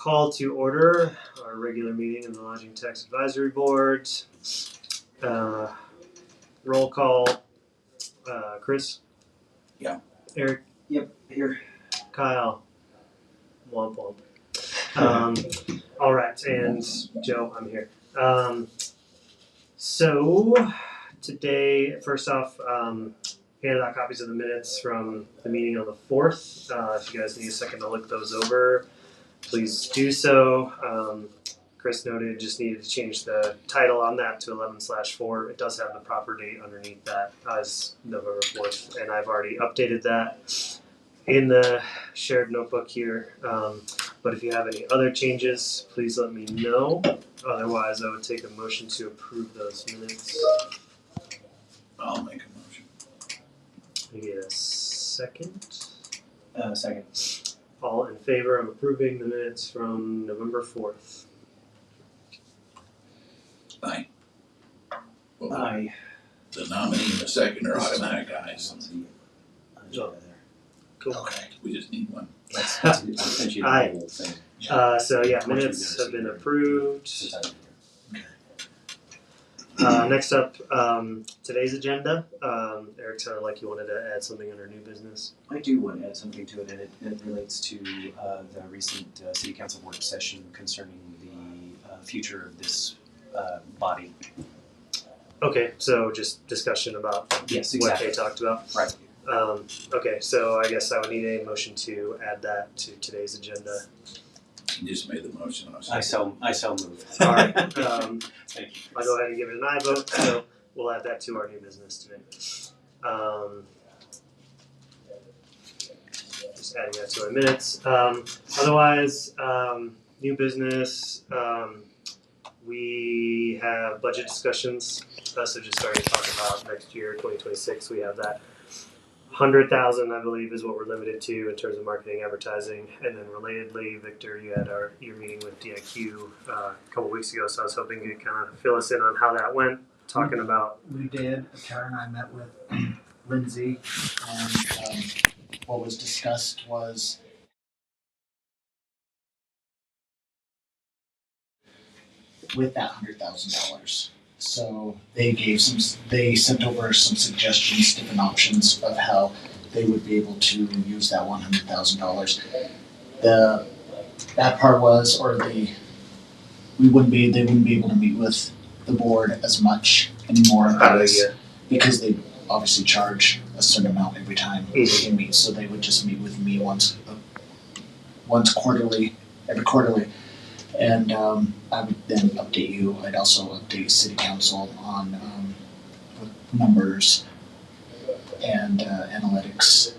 call to order our regular meeting of the Lodging Tax Advisory Board. Roll call. Chris? Yeah. Eric? Yep, here. Kyle? Womp womp. All right, and Joe, I'm here. So today, first off, handed out copies of the minutes from the meeting on the 4th. If you guys need a second to look those over, please do so. Chris noted just needed to change the title on that to 11/4. It does have the proper date underneath that as November 4th, and I've already updated that in the shared notebook here. But if you have any other changes, please let me know. Otherwise, I would take a motion to approve those minutes. I'll make a motion. Can I get a second? Second. All in favor of approving the minutes from November 4th? Aye. Well, Aye. the nominee and the second are automatic ayes. Cool. Okay, we just need one. Aye. So yeah, minutes have been approved. Next up, today's agenda. Eric sounded like you wanted to add something under new business. I do want to add something to it, and it relates to the recent City Council work session concerning the future of this body. Okay, so just discussion about Yes, what exactly. they talked about. Right. Okay, so I guess I would need a motion to add that to today's agenda. You just made the motion. I so move. All right. Thank you. I'll go ahead and give it an aye vote, so we'll add that to our new business today. Just adding that to our minutes. Otherwise, new business, we have budget discussions, so just starting to talk about next year, 2026, we have that. 100,000, I believe, is what we're limited to in terms of marketing, advertising, and then relatedly, Victor, you had your meeting with DIQ a couple weeks ago, so I was hoping you could kind of fill us in on how that went, talking about. We did. Tara and I met with Lindsay, and what was discussed was with that $100,000. So they sent over some suggestions, different options of how they would be able to use that $100,000. That part was, they wouldn't be able to meet with the board as much anymore because they obviously charge a certain amount every time they meet. So they would just meet with me once quarterly, every quarterly. And I would then update you. I'd also update City Council on numbers and analytics.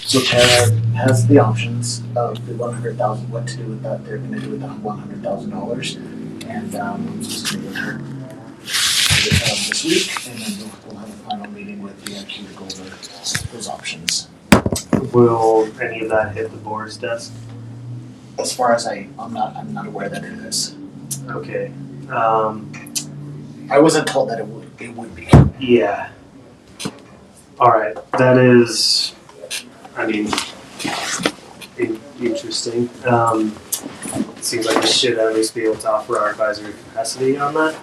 So Tara has the options of the $100,000, what to do with that. They're going to do with the $100,000, and I'm supposed to meet with her this week, and then we'll have a final meeting with the IQ to go over those options. Will any of that hit the board's desk? As far as I'm not aware that it is. Okay. I wasn't told that it would be. Yeah. All right. That is, I mean, interesting. It seems like we should at least be able to offer our advisory capacity on that.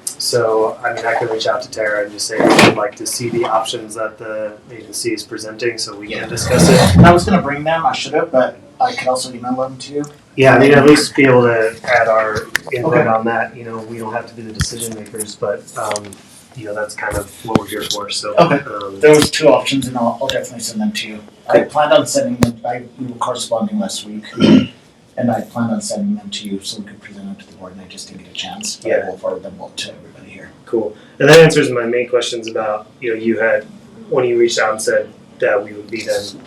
So, I mean, I can reach out to Tara and just say I'd like to see the options that the agency is presenting so we can discuss it. I was going to bring them, I should have, but I could also email them to you. Yeah, I mean, at least be able to add our input on that. You know, we don't have to be the decision makers, but, you know, that's kind of what we're here for. So, There was two options, and I'll definitely send them to you. I planned on sending them, we were corresponding last week, and I planned on sending them to you so we could present them to the board, and I just didn't get a chance. But I will forward them both to everybody here. Cool. And that answers my main questions about, you know, you had, when you reached out and said that we would be then,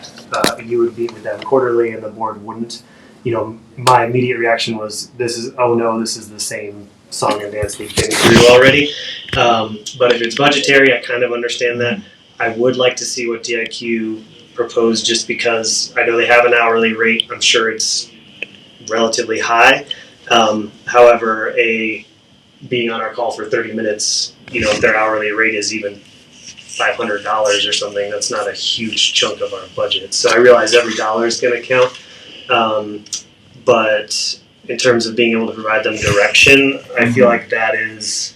you would meet with them quarterly and the board wouldn't. You know, my immediate reaction was, this is the same song and dance we've been through already. But if it's budgetary, I kind of understand that. I would like to see what DIQ proposed just because I know they have an hourly rate. I'm sure it's relatively high. However, being on our call for 30 minutes, you know, if their hourly rate is even $500 or something, that's not a huge chunk of our budget. So I realize every dollar is going to count. but in terms of being able to provide them direction, I feel like that is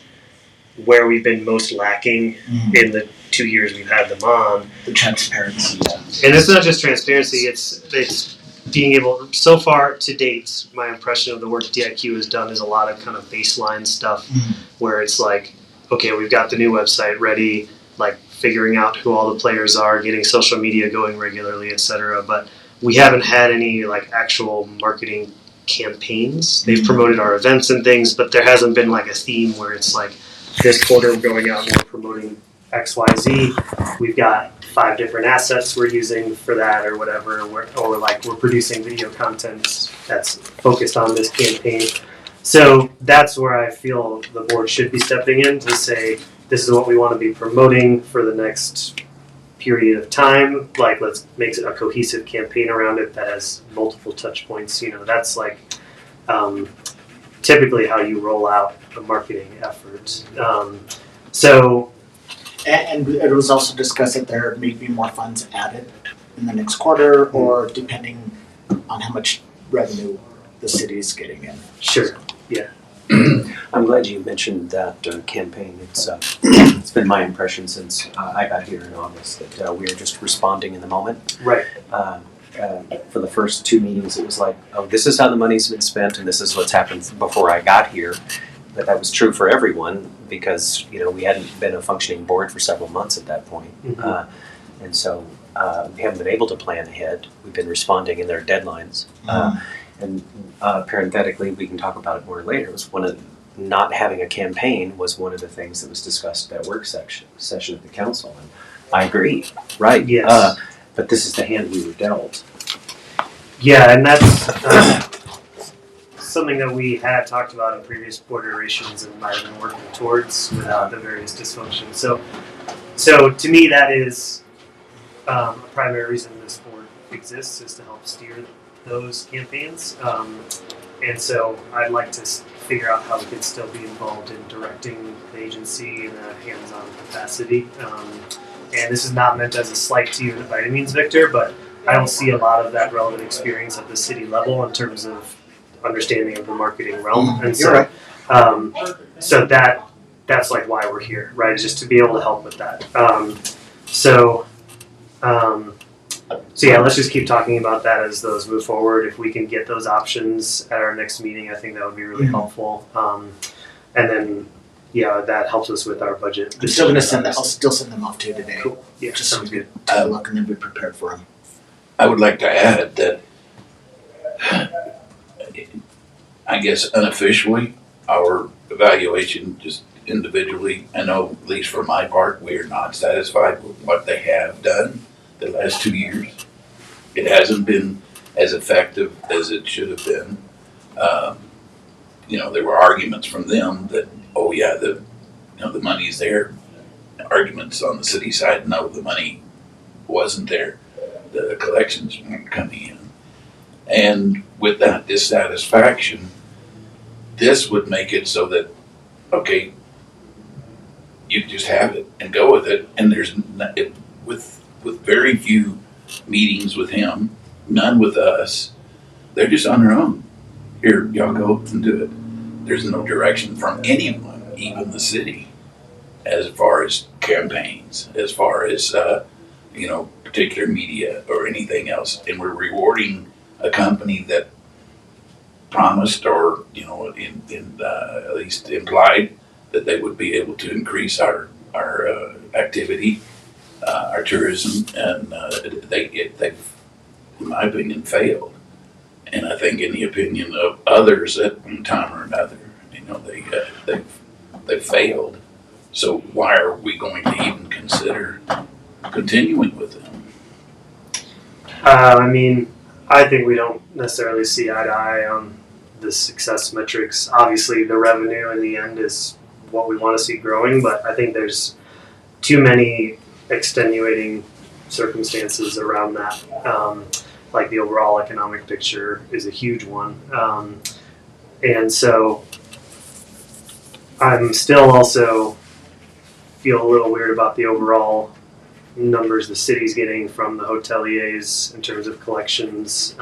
where we've been most lacking in the 2 years we've had them on. The transparency, yeah. And it's not just transparency, it's being able, so far to date, my impression of the work DIQ has done is a lot of kind of baseline stuff where it's like, okay, we've got the new website ready, like figuring out who all the players are, getting social media going regularly, etc. But we haven't had any like actual marketing campaigns. They've promoted our events and things, but there hasn't been like a theme where it's like, this quarter we're going out and we're promoting XYZ. We've got 5 different assets we're using for that or whatever, or like we're producing video content that's focused on this campaign. So that's where I feel the board should be stepping in to say, this is what we want to be promoting for the next period of time. Like, let's make it a cohesive campaign around it that has multiple touch points. You know, that's like typically how you roll out a marketing effort. And it was also discussed that there may be more funds added in the next quarter, or depending on how much revenue the city is getting in. Sure, yeah. I'm glad you mentioned that campaign. It's been my impression since I got here in August that we are just responding in the moment. Right. For the first 2 meetings, it was like, oh, this is how the money's been spent, and this is what's happened before I got here. But that was true for everyone because we hadn't been a functioning board for several months at that point, and so we haven't been able to plan ahead. We've been responding in their deadlines. And parenthetically, we can talk about it more later. It was one of not having a campaign was one of the things that was discussed at work session at the council, and I agree. Right. Yes. But this is the hand we were dealt. Yeah, and that's something that we had talked about in previous board iterations and might have been working towards without the various dysfunctions. So to me, that is a primary reason this board exists, is to help steer those campaigns. And so I'd like to figure out how we could still be involved in directing the agency in a hands-on capacity. And this is not meant as a slight to you by any means, Victor, but I don't see a lot of that relevant experience at the city level in terms of understanding of the marketing realm. And so, so that's like why we're here, right? Is just to be able to help with that. So yeah, let's just keep talking about that as those move forward. If we can get those options at our next meeting, I think that would be really helpful. And then, yeah, that helps us with our budget. I'm still gonna send that. I'll still send them off to you today. Cool. Yeah, Just sounds good. take a look and then be prepared for them. I would like to add that, I guess unofficially, our evaluation just individually, I know at least for my part, we are not satisfied with what they have done the last 2 years. It hasn't been as effective as it should have been. There were arguments from them that, oh yeah, the money's there. Arguments on the city side, no, the money wasn't there. The collections weren't coming in. And with that dissatisfaction, this would make it so that, okay, you just have it and go with it. And there's with very few meetings with him, none with us. They're just on their own. Here, y'all go and do it. There's no direction from anyone, even the city, as far as campaigns, as far as particular media or anything else. And we're rewarding a company that promised, or at least implied, that they would be able to increase our activity, our tourism, and they've, in my opinion, failed. And I think, in the opinion of others, at one time or another, they've failed. So why are we going to even consider continuing with them? I think we don't necessarily see eye to eye on the success metrics. Obviously, the revenue in the end is what we want to see growing, but I think there's too many extenuating circumstances around that. Like the overall economic picture is a huge one. And so I'm still also feel a little weird about the overall numbers the city's getting from the hoteliers in terms of collections.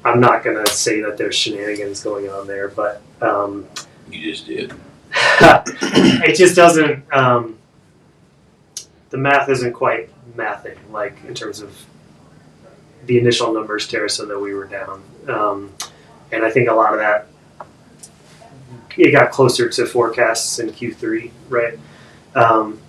I'm not gonna say that there's shenanigans going on there, but You just did. it just doesn't. The math isn't quite mathing, like in terms of the initial numbers, Tara, so that we were down, and I think a lot of that it got closer to forecasts in Q3, right?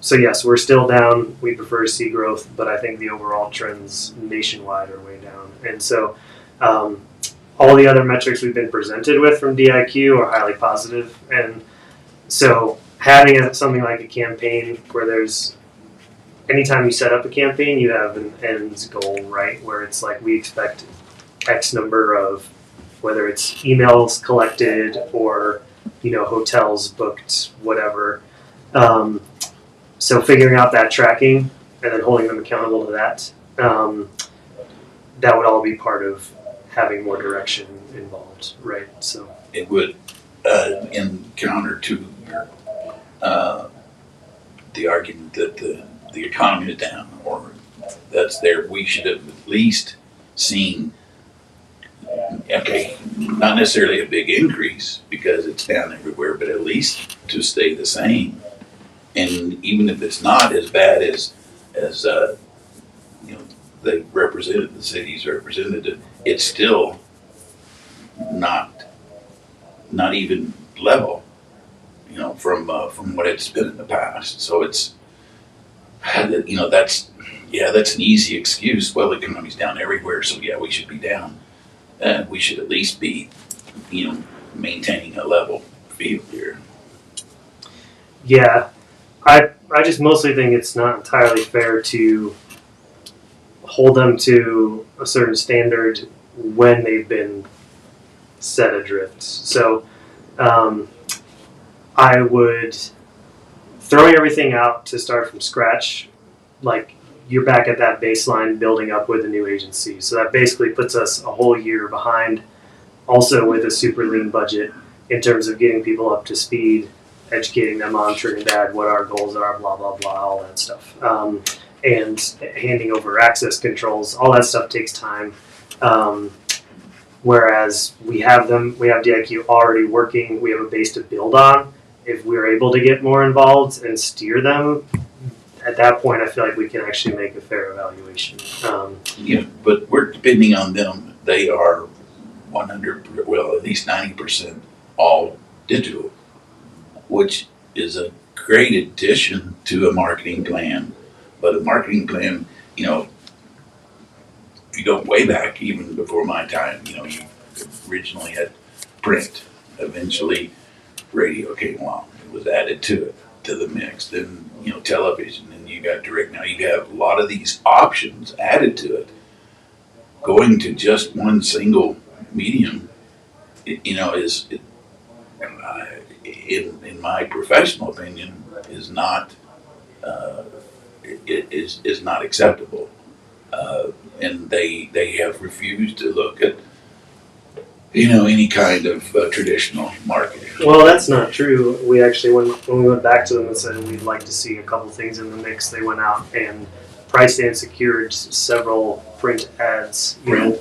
So yes, we're still down. We prefer to see growth, but I think the overall trends nationwide are way down. And so all the other metrics we've been presented with from DIQ are highly positive. And so having something like a campaign where there's anytime you set up a campaign, you have an end goal, right? Where it's like we expect X number of whether it's emails collected or hotels booked, whatever. So figuring out that tracking and then holding them accountable to that, that would all be part of having more direction involved, right? So It would, in counter to your, the argument that the economy is down or that's there, we should have at least seen, okay, not necessarily a big increase because it's down everywhere, but at least to stay the same. And even if it's not as bad as the city's representative, it's still not even level, from what it's been in the past. So it's, that's an easy excuse. Well, the economy's down everywhere, so yeah, we should be down. We should at least be, maintaining a level field here. yeah, I just mostly think it's not entirely fair to hold them to a certain standard when they've been set adrift. So I would throwing everything out to start from scratch, like you're back at that baseline building up with a new agency. So that basically puts us a whole year behind, also with a super lean budget in terms of getting people up to speed, educating them on Trinidad, what our goals are, blah, blah, blah, all that stuff. And handing over access controls, all that stuff takes time. Whereas we have DIQ already working, we have a base to build on. If we're able to get more involved and steer them, at that point I feel like we can actually make a fair evaluation. But we're depending on them. They are 100, well, at least 90% all digital, which is a great addition to a marketing plan. But a marketing plan, if you go way back, even before my time, you originally had print. Eventually, radio came along. It was added to the mix. Then, television, and you got direct. Now you have a lot of these options added to it. Going to just one single medium, is in my professional opinion, is not is not acceptable. And they have refused to look at any kind of traditional marketing. Well, that's not true. We actually, when we went back to them and said we'd like to see a couple things in the mix, they went out and priced and secured several print ads. We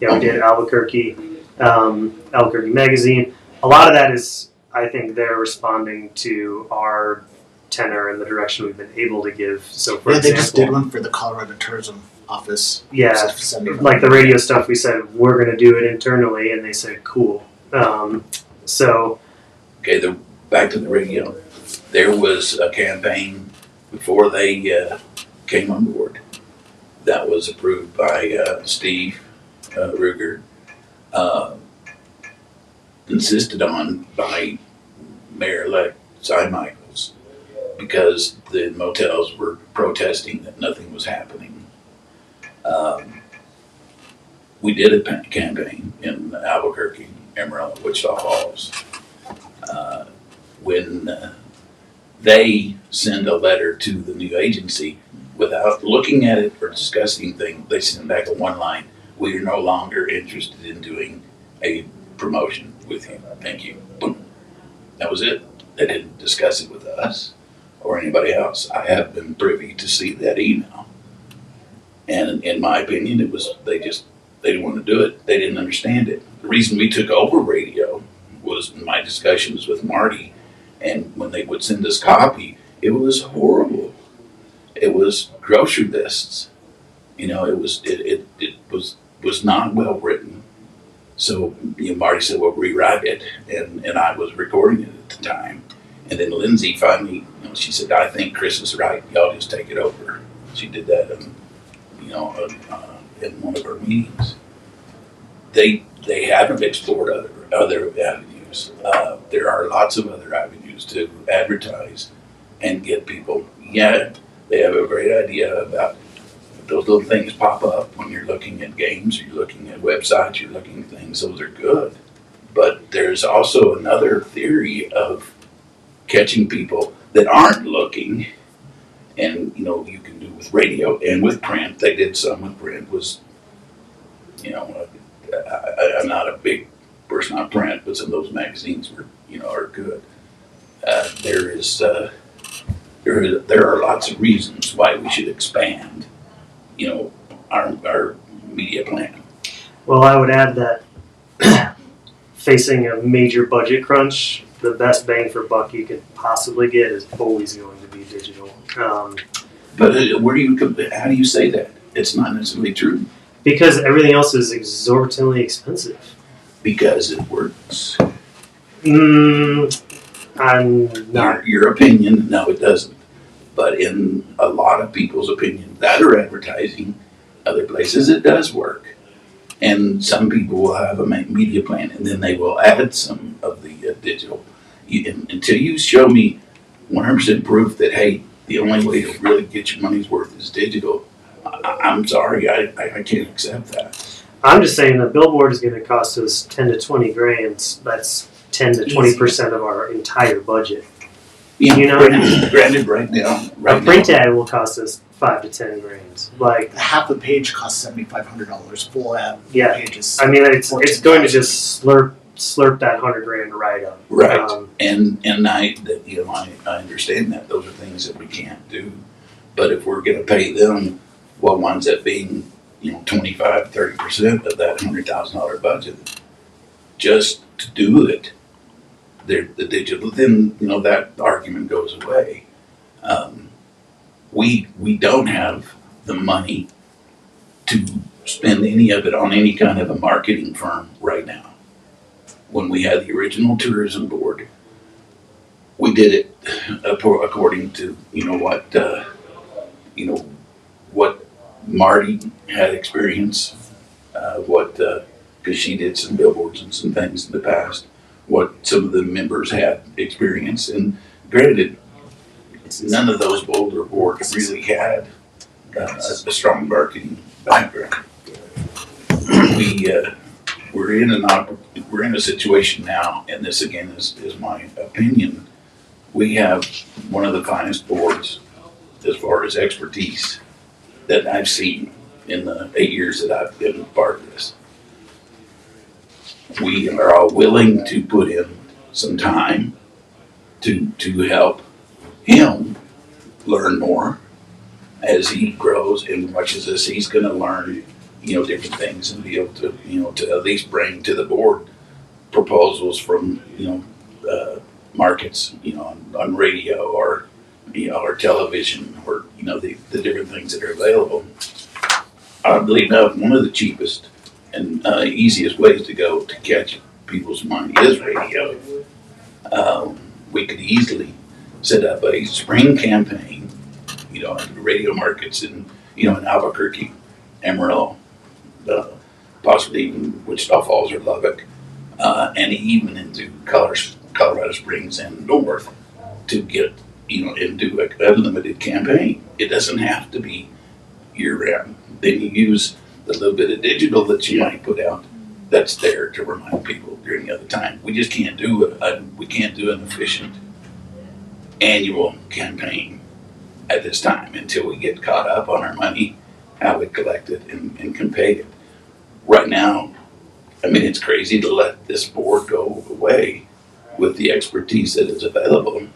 did Albuquerque Magazine. A lot of that is, I think, they're responding to our tenor and the direction we've been able to give. So, for example, they just did one for the Colorado Tourism Office. Yeah, like the radio stuff, we said we're going to do it internally, and they said cool. Okay, back to the radio. There was a campaign before they came on board that was approved by Steve Ruger, insisted on by Mayor-elect Cy Michaels, because the motels were protesting that nothing was happening. We did a campaign in Albuquerque, Amarillo, Wichita Falls. When they send a letter to the new agency without looking at it or discussing things, they send back a one line: "We are no longer interested in doing a promotion with you. Thank you." Boom. That was it. They didn't discuss it with us or anybody else. I have been privy to see that email. And in my opinion, it was they didn't want to do it. They didn't understand it. The reason we took over radio was my discussions with Marty, and when they would send us copy, it was horrible. It was grocery lists. It was not well written. So Marty said, "Well, rewrite it," and I was recording it at the time. And then Lindsay finally, she said, "I think Chris is right. Y'all just take it over." She did that, in one of our meetings. They haven't explored other avenues. There are lots of other avenues to advertise and get people. Yeah, they have a great idea about those little things pop up when you're looking at games, you're looking at websites, you're looking at things. Those are good. But there's also another theory of catching people that aren't looking, and you can do with radio and with print. They did some with print. I'm not a big person on print, but some of those magazines are good. There are lots of reasons why we should expand our media plan. Well, I would add that facing a major budget crunch, the best bang for buck you could possibly get is always going to be digital. But how do you say that? It's not necessarily true. Because everything else is exorbitantly expensive. Because it works. I'm not. Your opinion, no, it doesn't. But in a lot of people's opinion that are advertising other places, it does work. And some people will have a media plan, and then they will add some of the digital. Until you show me 100% proof that, hey, the only way to really get your money's worth is digital, I'm sorry, I can't accept that. I'm just saying the billboard is going to cost us 10 to 20 grand. That's 10 to 20% of our entire budget. Granted, right now, A print ad will cost us 5 to 10 grand. Like half the page costs $7,500. Full ad pages. I mean, it's going to just slurp that 100 grand right up. Right, and I understand that those are things that we can't do. But if we're going to pay them what winds up being 25-30% of that $100,000 budget just to do it, the digital, then that argument goes away. We don't have the money to spend any of it on any kind of a marketing firm right now. When we had the original tourism board, we did it according to what Marty had experience, because she did some billboards and some things in the past, what some of the members had experience. And granted, none of those older boards really had a strong marketing background. We're in a situation now, and this again is my opinion. We have one of the finest boards as far as expertise that I've seen in the 8 years that I've been part of this. We are all willing to put in some time to help him learn more as he grows and watches us. He's going to learn, different things and be able to, to at least bring to the board proposals from, markets, on radio or television or, the different things that are available. Oddly enough, one of the cheapest and easiest ways to go to catch people's money is radio. We could easily set up a spring campaign, radio markets in Albuquerque, Amarillo, possibly even Wichita Falls or Lubbock, and even into Colorado Springs and north to get, and do a limited campaign. It doesn't have to be year-round. Then you use the little bit of digital that you might put out that's there to remind people during the other time. We just can't do we can't do an efficient annual campaign at this time until we get caught up on our money, how we collect it and can pay it. Right now, it's crazy to let this board go away with the expertise that is available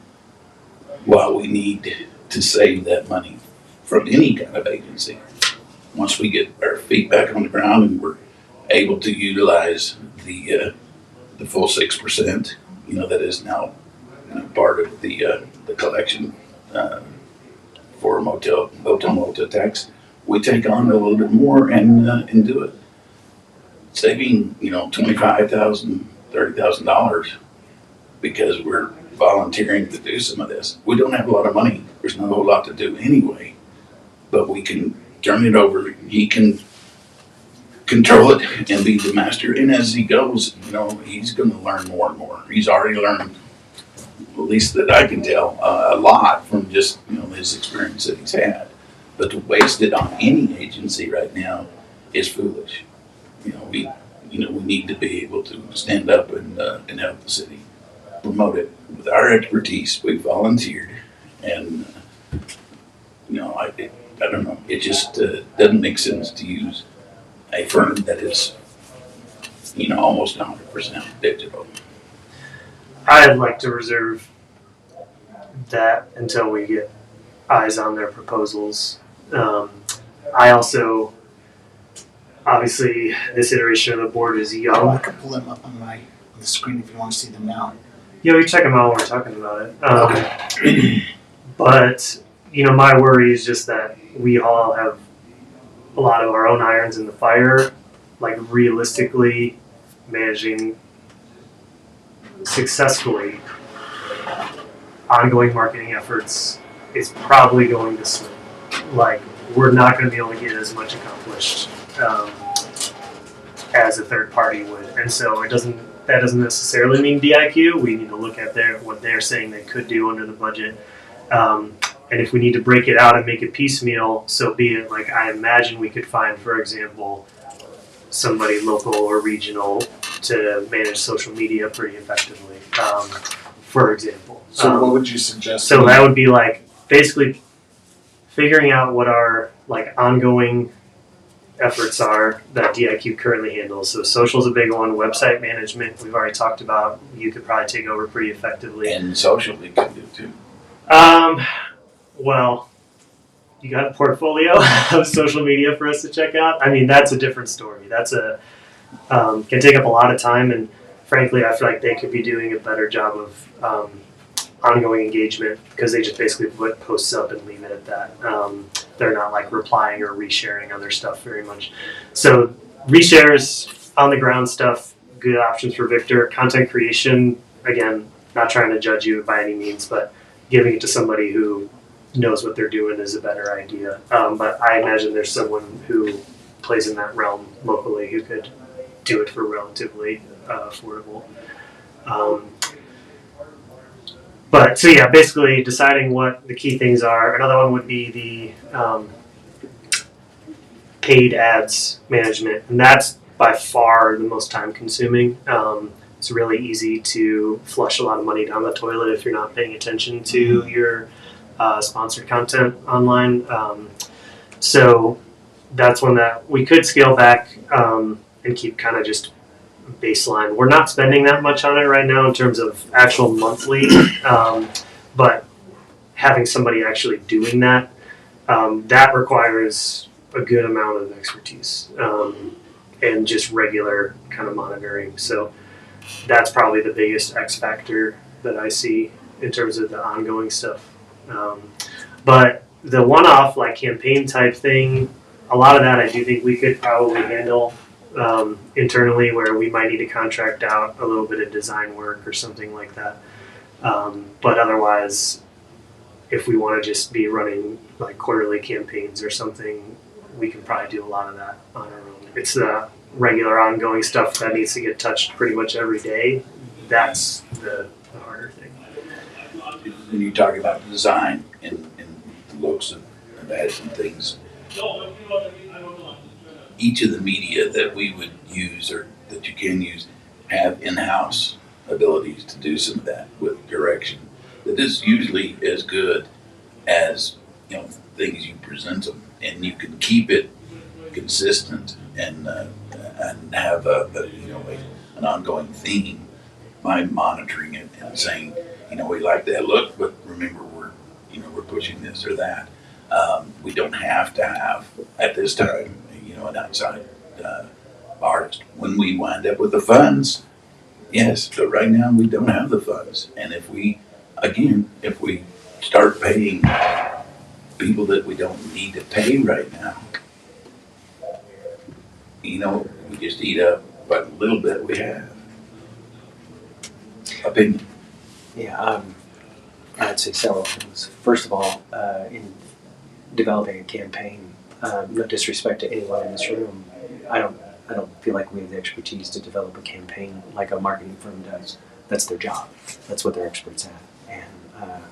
while we need to save that money from any kind of agency. Once we get our feet back on the ground and we're able to utilize the full 6%, that is now part of the collection for motel tax, we take on a little bit more and do it, saving $25,000, $30,000 because we're volunteering to do some of this. We don't have a lot of money. There's not a whole lot to do anyway, but we can turn it over. He can control it and be the master. And as he goes, he's going to learn more and more. He's already learned, at least that I can tell, a lot from just his experience that he's had. But to waste it on any agency right now is foolish. We need to be able to stand up and help the city promote it with our expertise. We volunteered, and I don't know. It just doesn't make sense to use a firm that is almost 100% digital. I'd like to reserve that until we get eyes on their proposals. I also, obviously, this iteration of the board is I young. can pull them up on the screen if you want to see them now. Yeah, we check them out when we're talking about it. But, my worry is just that we all have a lot of our own irons in the fire, like realistically managing successfully ongoing marketing efforts is probably going to swing. Like, we're not going to be able to get as much accomplished as a third party would. And so that doesn't necessarily mean DIQ. We need to look at what they're saying they could do under the budget. And if we need to break it out and make it piecemeal, so be it. Like, I imagine we could find, for example, somebody local or regional to manage social media pretty effectively, for example. So what would you suggest? So that would be like basically figuring out what our ongoing efforts are that DIQ currently handles. So social's a big one. Website management we've already talked about. You could probably take over pretty effectively. And social we can do too. Well, you got a portfolio of social media for us to check out. I mean, that's a different story. That's can take up a lot of time, and frankly, I feel like they could be doing a better job of ongoing engagement because they just basically put posts up and leave it at that. They're not replying or resharing other stuff very much. So reshares, on the ground stuff, good options for Victor. Content creation, again, not trying to judge you by any means, but giving it to somebody who knows what they're doing is a better idea. But I imagine there's someone who plays in that realm locally who could do it for relatively affordable. But so yeah, basically deciding what the key things are. Another one would be the paid ads management, and that's by far the most time consuming. It's really easy to flush a lot of money down the toilet if you're not paying attention to your sponsored content online. So that's one that we could scale back and keep kind of just baseline. We're not spending that much on it right now in terms of actual monthly, but having somebody actually doing that, that requires a good amount of expertise and just regular kind of monitoring. So that's probably the biggest X factor that I see in terms of the ongoing stuff. But the one-off campaign type thing, a lot of that I do think we could probably handle internally, where we might need to contract out a little bit of design work or something like that. But otherwise, if we want to just be running quarterly campaigns or something, we can probably do a lot of that on our own. It's the regular ongoing stuff that needs to get touched pretty much every day. That's the harder thing. When you talk about design and the looks of ads and things, each of the media that we would use or that you can use have in-house abilities to do some of that with direction that is usually as good as things you present them, and you can keep it consistent and have an ongoing theme by monitoring it and saying, we like that look, but remember we're pushing this or that. We don't have to have at this time an outside artist. When we wind up with the funds, yes, but right now we don't have the funds. And if we start paying people that we don't need to pay right now, we just eat up what little bit we have. Opinion. Yeah, I'd say several things. First of all, in developing a campaign, no disrespect to anyone in this room, I don't feel like we have the expertise to develop a campaign like a marketing firm does. That's their job. That's what they're experts at. And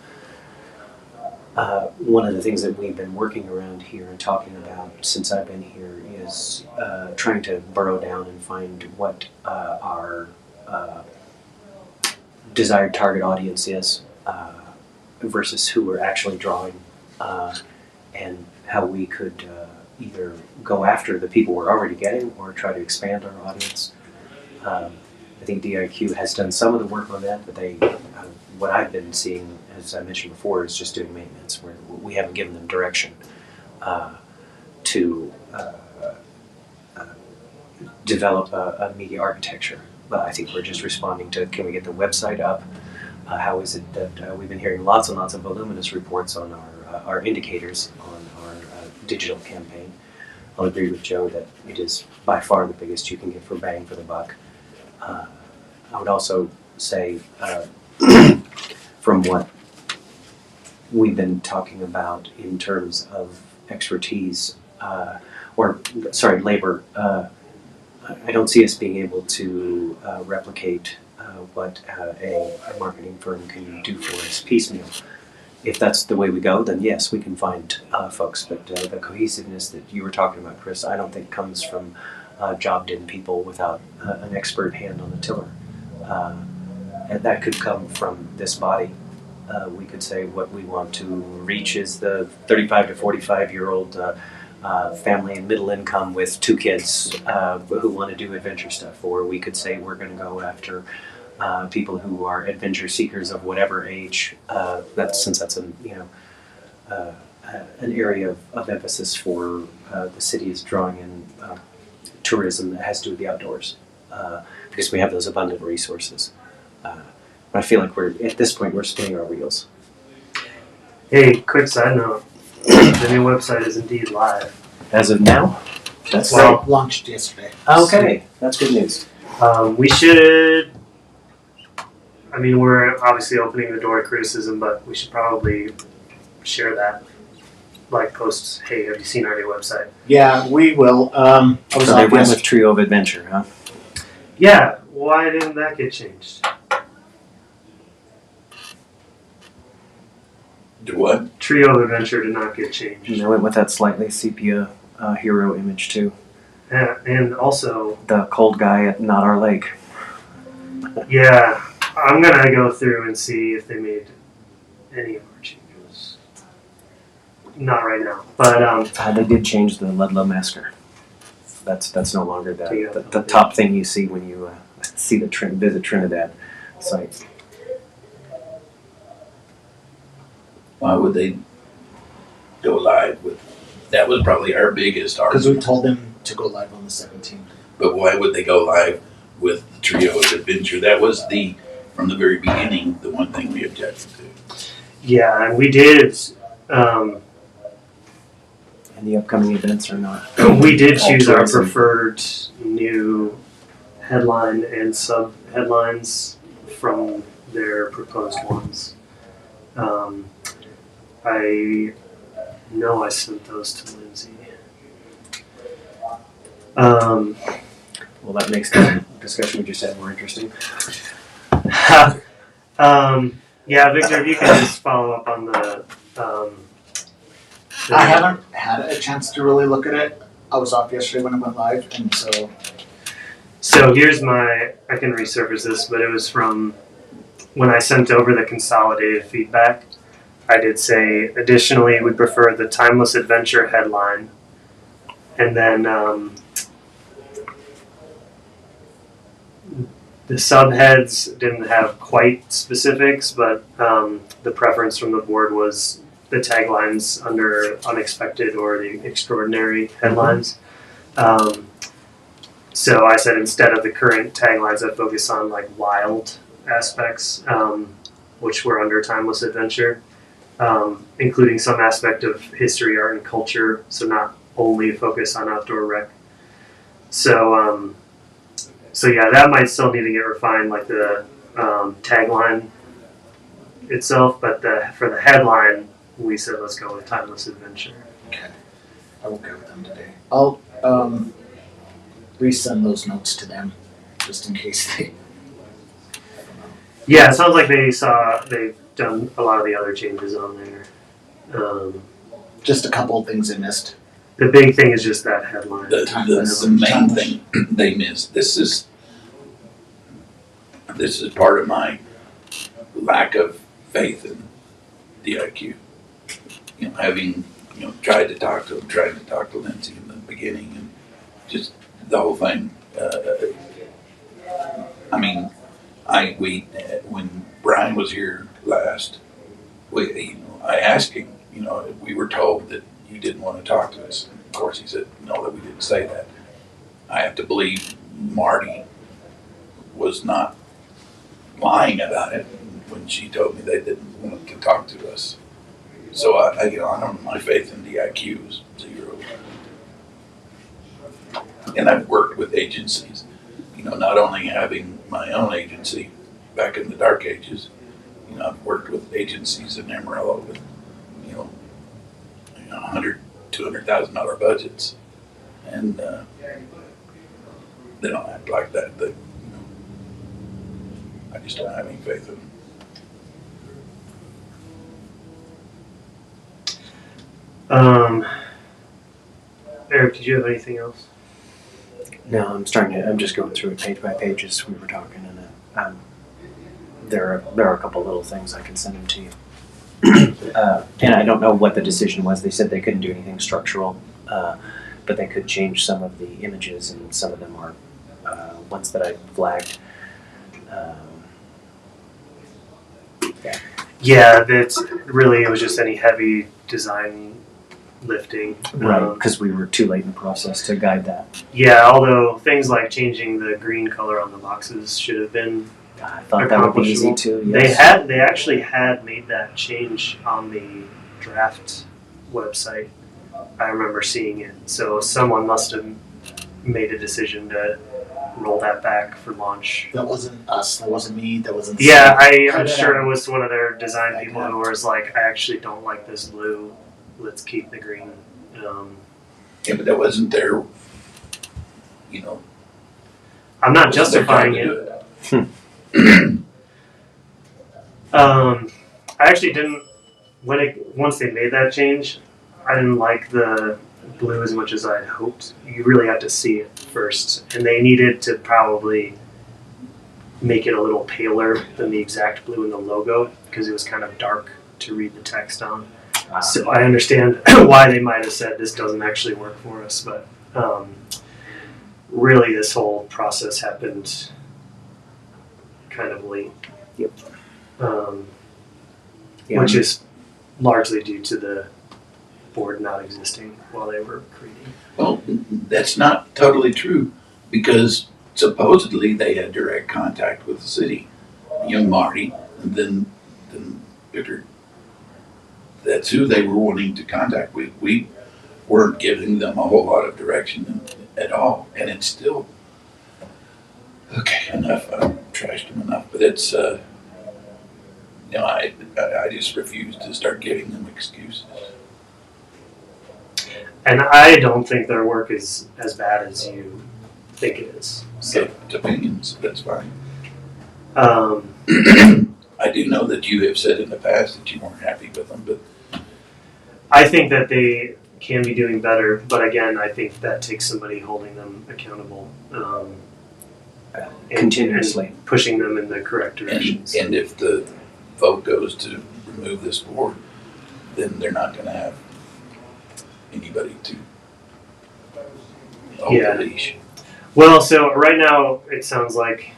one of the things that we've been working around here and talking about since I've been here is trying to burrow down and find what our desired target audience is versus who we're actually drawing, and how we could either go after the people we're already getting or try to expand our audience. I think DIQ has done some of the work on that, but what I've been seeing, as I mentioned before, is just doing maintenance, where we haven't given them direction to develop a media architecture. But I think we're just responding to, can we get the website up? How is it that we've been hearing lots and lots of voluminous reports on our indicators on our digital campaign. I'll agree with Joe that it is by far the biggest you can get for bang for the buck. I would also say, from what we've been talking about in terms of expertise, labor, I don't see us being able to replicate what a marketing firm can do for us piecemeal. If that's the way we go, then yes, we can find folks. But the cohesiveness that you were talking about, Chris, I don't think comes from jobbed-in people without an expert hand on the tiller. And that could come from this body. We could say what we want to reach is the 35 to 45-year-old family and middle income with 2 kids who want to do adventure stuff. Or we could say we're going to go after people who are adventure seekers of whatever age. Since that's an area of emphasis for the city is drawing in tourism that has to do with the outdoors, because we have those abundant resources. I feel like at this point we're spinning our wheels. Hey, quick side note. The new website is indeed live. As of now, that's Well, Launched yesterday. okay. That's good news. We should. I mean, we're obviously opening the door to criticism, but we should probably share that. Like posts, hey, have you seen our new website? Yeah, we will. I was So they off went yes- with Trio of Adventure, huh? Yeah, why didn't that get changed? Do what? Trio of Adventure did not get changed. And they went with that slightly sepia hero image too. And also, The cold guy at Not Our Lake. yeah, I'm gonna go through and see if they made any of our changes. Not right now, but They did change the Ludlow masker. That's no longer Yeah. the top thing you see when you see visit Trinidad site. Why would they go live with? That was probably our biggest Because argument. we told them to go live on the 17th. But why would they go live with the Trio of Adventure? That was from the very beginning, the one thing we objected to. yeah, and we did. And the upcoming events are not. We did choose our Altruism. preferred new headline and sub headlines from their proposed ones. I know I sent those to Lindsay. Well, that makes the discussion we just had more interesting. Yeah, Victor, if you could just follow up on the. I haven't had a chance to really look at it. I was off yesterday when it went live, and so So here's I can resurface this, but it was from when I sent over the consolidated feedback. I did say, additionally, we prefer the Timeless Adventure headline. And then the subheads didn't have quite specifics, but the preference from the board was the taglines under unexpected or the extraordinary headlines. So I said instead of the current taglines, I focus on like wild aspects, which were under timeless adventure, including some aspect of history, art, and culture. So not only focus on outdoor rec. So yeah, that might still need to get refined, like the tagline itself. But for the headline, we said let's go with timeless adventure. Okay. I will go with them today. I'll resend those notes to them, just in case they. Yeah, it sounds like they've done a lot of the other changes on there. Just a couple of things they missed. The big thing is just that headline. The main thing they missed. This is part of my lack of faith in DIQ. Having tried to talk to Lindsay in the beginning, and just the whole thing. When Brian was here last, I asked him. We were told that you didn't want to talk to us. Of course, he said no, that we didn't say that. I have to believe Marty was not lying about it when she told me they didn't want to talk to us. So I don't. My faith in DIQ is 0. And I've worked with agencies. Not only having my own agency back in the dark ages. I've worked with agencies in Amarillo with $100,000, $200,000 budgets, and they don't act like that. I just don't have any faith in them. Eric, did you have anything else? No, I'm just going through it page by page as we were talking, and there are a couple little things I can send them to you. And I don't know what the decision was. They said they couldn't do anything structural, but they could change some of the images, and some of them are ones that I flagged. Yeah, it was just any heavy design lifting. Right, because we were too late in the process to guide that. Yeah, although things like changing the green color on the boxes should have been I thought that would be easy too. Yes. They actually had made that change on the draft website. I remember seeing it. So someone must have made a decision to roll that back for launch. That wasn't us. That wasn't me. That wasn't. Yeah, I'm sure it was one of their design people who was like, I actually don't like this blue. Let's keep the green. Yeah, but that wasn't their. I'm not justifying it. I actually didn't. Once they made that change, I didn't like the blue as much as I had hoped. You really had to see it first, and they needed to probably make it a little paler than the exact blue in the logo because it was kind of dark to read the text on. So I understand why they might have said this doesn't actually work for us, but really this whole process happened kind of late. Yep. Which is largely due to the board not existing while they were creating. Well, that's not totally true, because supposedly they had direct contact with the city, Marty, and then Victor. That's who they were wanting to contact. We weren't giving them a whole lot of direction at all, and it's still okay. Enough. I've trashed them enough, but it's I just refuse to start giving them excuses. And I don't think their work is as bad as you think it is. So It's opinions. That's fine. I do know that you have said in the past that you weren't happy with them, but I think that they can be doing better, but again, I think that takes somebody holding them accountable continuously, and pushing them in the correct directions. And if the vote goes to remove this board, then they're not going to have anybody to hold the leash. Well, so right now it sounds like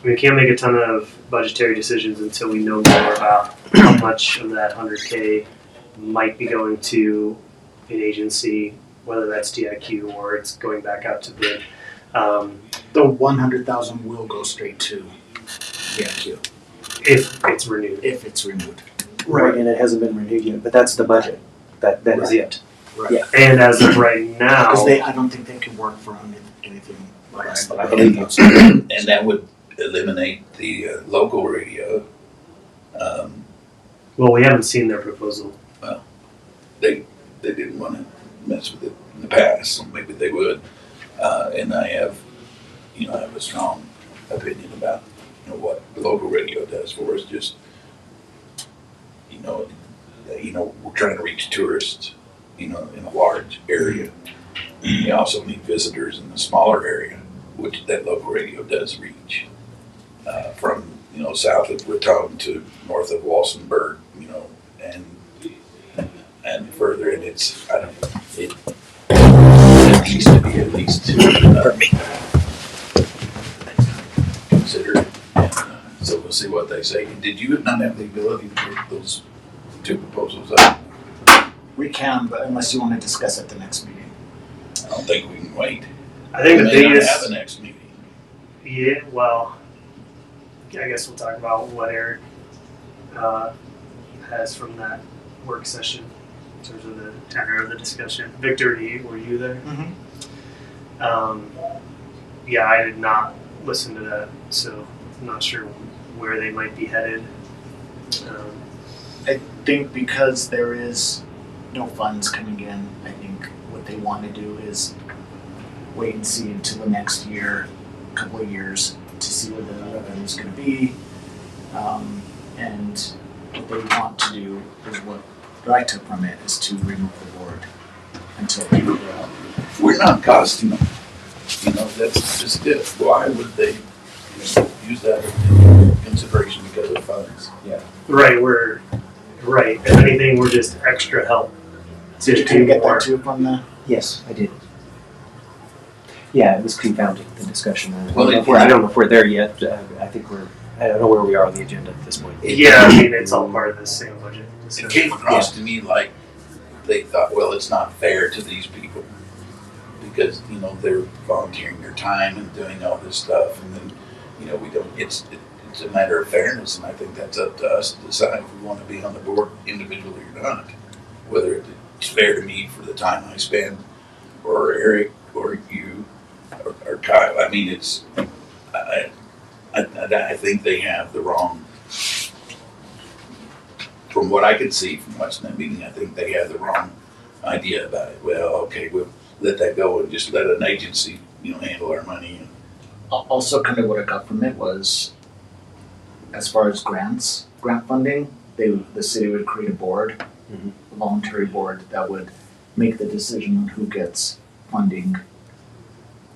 we can't make a ton of budgetary decisions until we know more about how much of that 100K might be going to an agency, whether that's DIQ or it's going back out to bid. The 100,000 will go straight to the IQ if it's renewed. if it's renewed. Right, and it hasn't been renewed yet, but that's the budget. That is Right. it. Right. Yeah. And as of right now, Because I don't think they can work for anything less. I believe you. And that would eliminate the local radio. well, we haven't seen their proposal. They didn't want to mess with it in the past, so maybe they would. And I have a strong opinion about what the local radio does for us. Just we're trying to reach tourists, in a large area. We also need visitors in the smaller area, which that local radio does reach. From south of Raton to north of Walsenburg, and further, and it's it needs to be at least considered. And, so we'll see what they say. Did you not have the ability to get those two proposals up? We can, but unless you want to discuss at the next meeting. I don't think we can wait. I think the We may not biggest, have the next meeting. yeah, well, I guess we'll talk about what Eric has from that work session in terms of the tenor of the discussion. Victor, were you there? Yeah, I did not listen to that, so I'm not sure where they might be headed. I think because there is no funds coming in, I think what they want to do is wait and see until the next year, couple of years, to see what the revenue is going to be. And what they want to do is what I took from it is to remove the board until they figure out. We're not costing them. That's just it. Why would they use that in consideration because of funds? Right, if anything, we're just extra help. Did you kind of get that too from the? Yes, I did. Yeah, it was confounding, the discussion. I Well, don't know if we're there yet. I think I don't know where we are on the agenda at this point. Yeah, I mean, it's all part of the same budget It discussion. came across to me like they thought, well, it's not fair to these people because they're volunteering their time and doing all this stuff, and then we don't. It's a matter of fairness, and I think that's up to us to decide if we want to be on the board individually or not. Whether it's fair to me for the time I spend, or Eric, or you, or Kyle. I mean, I think they have the wrong. From what I could see from watching that meeting, I think they have the wrong idea about it. Well, okay, we'll let that go and just let an agency, handle our money. Also, kind of what I got from it was, as far as grant funding, the city would create a board, a voluntary board that would make the decision on who gets funding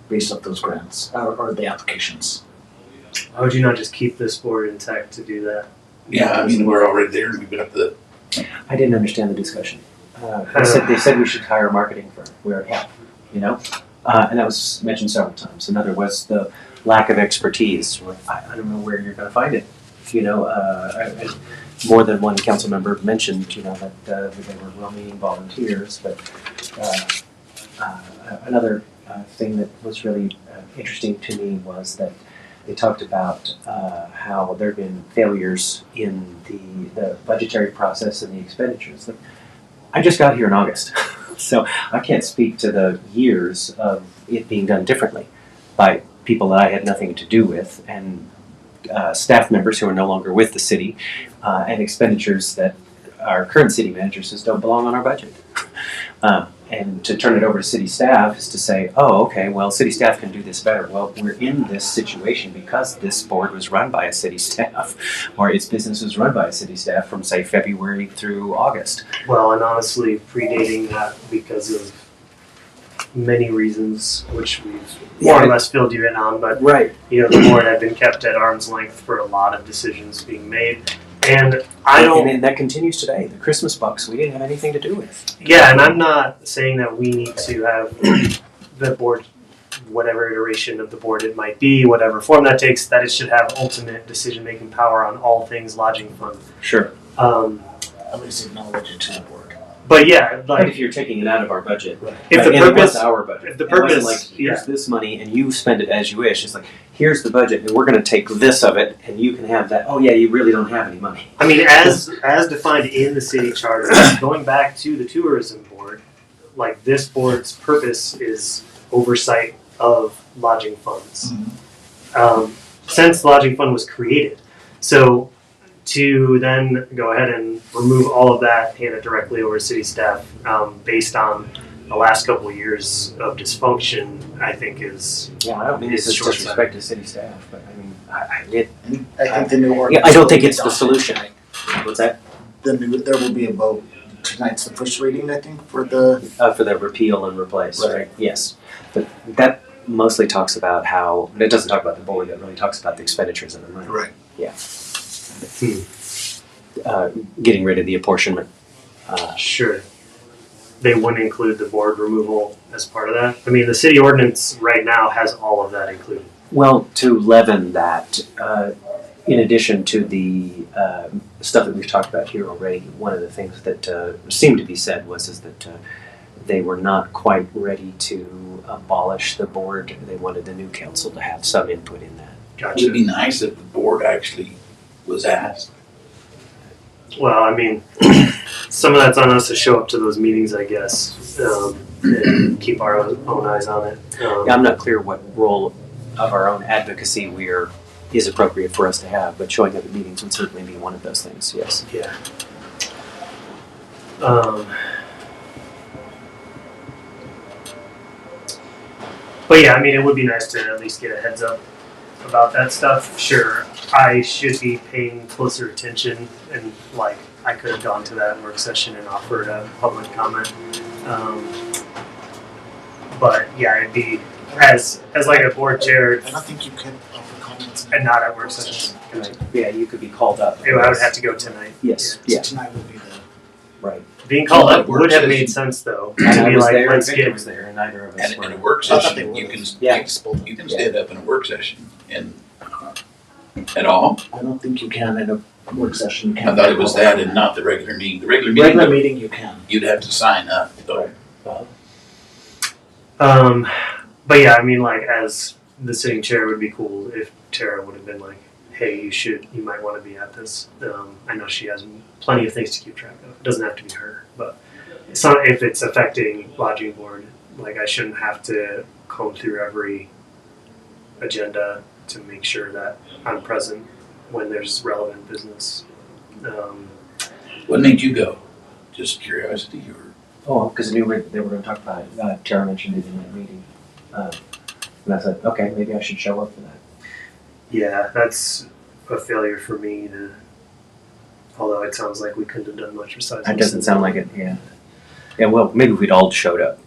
based off those grants or the applications. Why would you not just keep this board intact to do that? Yeah, I mean, we're already there. We've got the. I didn't understand the discussion. They said we should hire a marketing firm. We already have, and that was mentioned several times. Another was the lack of expertise. I don't know where you're going to find it. More than one council member mentioned, that they were well-meaning volunteers. But another thing that was really interesting to me was that they talked about how there have been failures in the budgetary process and the expenditures. I just got here in August, so I can't speak to the years of it being done differently by people that I had nothing to do with, and staff members who are no longer with the city, and expenditures that our current city manager says don't belong on our budget. And to turn it over to city staff is to say, oh, okay, well, city staff can do this better. Well, we're in this situation because this board was run by a city staff, or its business was run by a city staff from, say, February through August. Well, and honestly, predating that because of many reasons, which we've more or less filled you in on, but Right. The board had been kept at arm's length for a lot of decisions being made. And And that continues today. The Christmas bucks, we didn't have anything to do with. yeah, and I'm not saying that we need to have the board, whatever iteration of the board it might be, whatever form that takes, that it should have ultimate decision-making power on all things lodging fund. Sure. At least acknowledge it to the board. But yeah, But like if you're taking it out of our budget, if the and it was purpose, our budget, if the it wasn't purpose, like here's yeah. this money and you spend it as you wish. It's like here's the budget and we're going to take this of it and you can have that. Oh yeah, you really don't have any money. I mean, as defined in the city charter, going back to the tourism board, like this board's purpose is oversight of lodging funds. Since the lodging fund was created, so to then go ahead and remove all of that, hand it directly over to city staff, based on the last couple of years of dysfunction, I think is Yeah, I don't mean it's It's short-sighted. disrespect to city staff, but I mean, I think the new ordinance. Yeah, I don't think it's the will be solution. adopted. what's that? There will be a vote. Tonight's the first reading, I think, for the. For the repeal and replace, Right. right? Yes, but that mostly talks about how it doesn't talk about the board. It really talks about the expenditures of the money. Right. Getting rid of the apportionment. sure. They wouldn't include the board removal as part of that. I mean, the city ordinance right now has all of that included. Well, to leaven that, in addition to the stuff that we've talked about here already, one of the things that seemed to be said is that they were not quite ready to abolish the board. They wanted the new council to have some input in that. Gotcha. It'd be nice if the board actually was asked. Well, I mean, some of that's on us to show up to those meetings, I guess, and keep our own eyes on it. Yeah, I'm not clear what role of our own advocacy is appropriate for us to have, but showing up at meetings would certainly be one of those things, yes. Yeah. But yeah, I mean, it would be nice to at least get a heads up about that stuff. Sure, I should be paying closer attention, and like I could have gone to that work session and offered a public comment. But yeah, it'd be as like a board chair I don't think you could offer comments. and not at work sessions. Right. Yeah, you could be called up. I would have to go tonight. Yes, Yeah. yeah, Tonight would be the. right. Being called Well, up work would have session. made sense though. And To I be was like, there, and let's Victor get was there, and neither of us And in a were. work I thought they session, you were. can Yeah. you can stand up in a work session and at all. I don't think you can in a work session. You I can't. thought it was that and not the regular meeting. The regular Regular meeting, meeting you can. you'd have to sign up though. But yeah, I mean, like as the sitting chair, it would be cool if Tara would have been like, "Hey, you might want to be at this." I know she has plenty of things to keep track of. It doesn't have to be her, but if it's affecting lodging board, like I shouldn't have to comb through every agenda to make sure that I'm present when there's relevant business. What made you go? Just curiosity, or? Oh, because they were going to talk about it. Tara mentioned it in that meeting. And I said, okay, maybe I should show up for that. Yeah, that's a failure for me to. Although it sounds like we couldn't have done much besides. That doesn't sound like it, yeah. Yeah, well, maybe if we'd all showed up.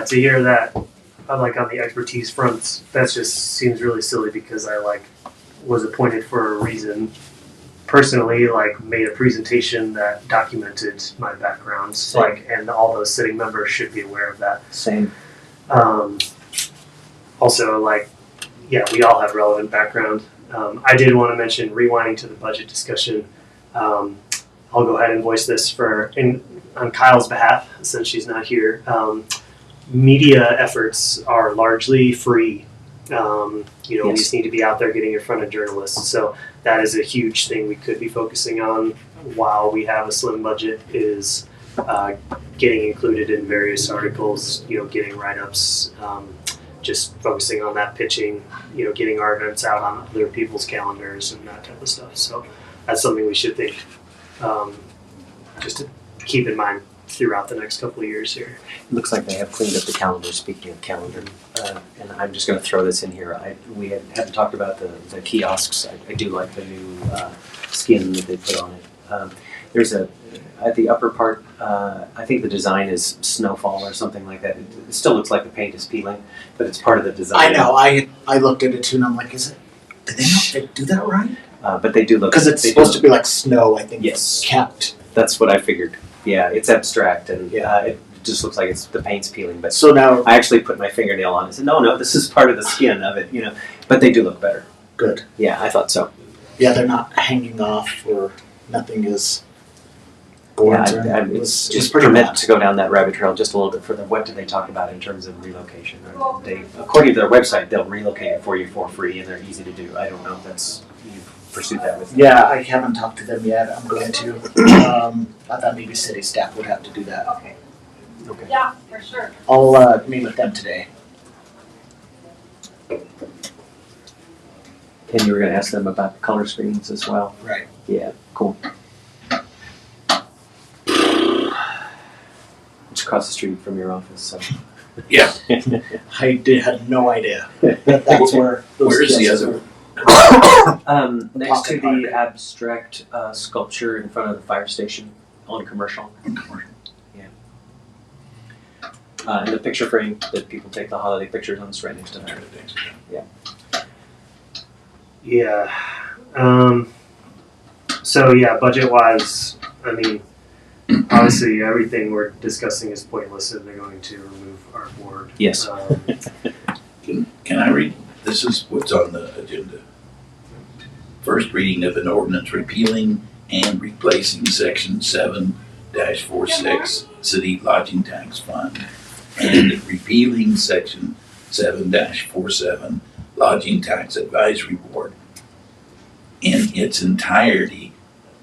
To hear that, like on the expertise fronts, that just seems really silly because I like was appointed for a reason. Personally, like made a presentation that documented my background, like, and all those sitting members should be aware of that. Same. Also, like, yeah, we all have relevant background. I did want to mention rewinding to the budget discussion. I'll go ahead and voice this on Kyle's behalf since she's not here. Media efforts are largely free. We Yes. just need to be out there getting in front of journalists. So that is a huge thing we could be focusing on while we have a slim budget is getting included in various articles, getting write-ups, just focusing on that pitching, getting our events out on other people's calendars and that type of stuff. So that's something we should think, just to keep in mind throughout the next couple of years here. Looks like they have cleaned up the calendar, speaking of calendar. And I'm just going to throw this in here. We haven't talked about the kiosks. I do like the new skin that they put on it. There's at the upper part, I think the design is snowfall or something like that. It still looks like the paint is peeling, but it's part of the design. I know. I looked at it too, and I'm like, did they not do that right? But they do look. Because it's supposed to be like snow. I think. Yes. Kept. That's what I figured. Yeah, it's abstract and Yeah. it just looks like the paint's peeling. But So now, I actually put my fingernail on it and said, no, this is part of the skin of it, But they do look better. good. Yeah, I thought so. Yeah, they're not hanging off, or nothing is. boards Yeah, or it's just pretty permitted much. to go down that rabbit trail just a little bit further. What do they talk about in terms of relocation? They, according to their website, they'll relocate it for you for free, and they're easy to do. I don't know if that's you've pursued that with them. Yeah, I haven't talked to them yet. I'm going to. I thought maybe city staff would have to do that. Okay. Yeah, for sure. I'll meet with them today. And you were going to ask them about color screens as well. Right. Yeah, cool. It's across the street from your office, so. Yeah. I had no idea that that's where those Where's the kiosks other are. Next to pocket park. the abstract sculpture in front of the fire station on Commercial. And the picture frame that people take the holiday pictures on is right next to that. Yeah. So yeah, budget wise, I mean, obviously everything we're discussing is pointless if they're going to remove our board. Yes. Can I read? This is what's on the agenda. First reading of an ordinance repealing and replacing section 7-46 City Lodging Tax Fund and repealing section 7-47 Lodging Tax Advisory Board in its entirety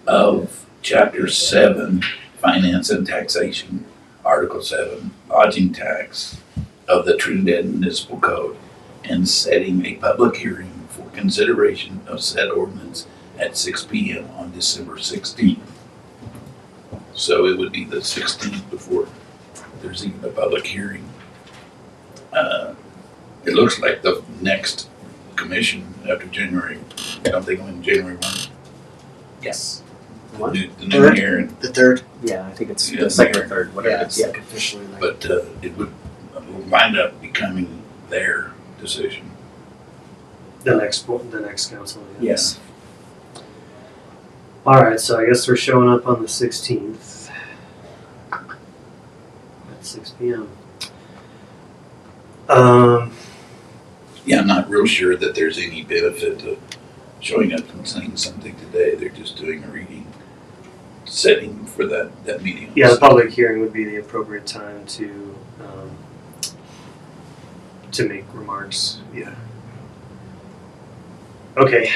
of Chapter 7 Finance and Taxation, Article 7 Lodging Tax of the Trinidad Municipal Code, and setting a public hearing for consideration of said ordinance at 6 p.m. on December 16th. So it would be the 16th before there's even a public hearing. It looks like the next commission after January, don't they go in January 1? Yes. The new Third? year, and- The third. Yeah, I think it's Yeah, the second or third, whatever Yeah, it it's is. like officially like. but it would wind up becoming their decision. The next council. Yeah. Yes. All right, so I guess we're showing up on the 16th at 6 p.m. Yeah, I'm not real sure that there's any benefit to showing up and saying something today. They're just doing a reading, setting for that meeting. Yeah, the public hearing would be the appropriate time to make remarks. Yeah. Okay.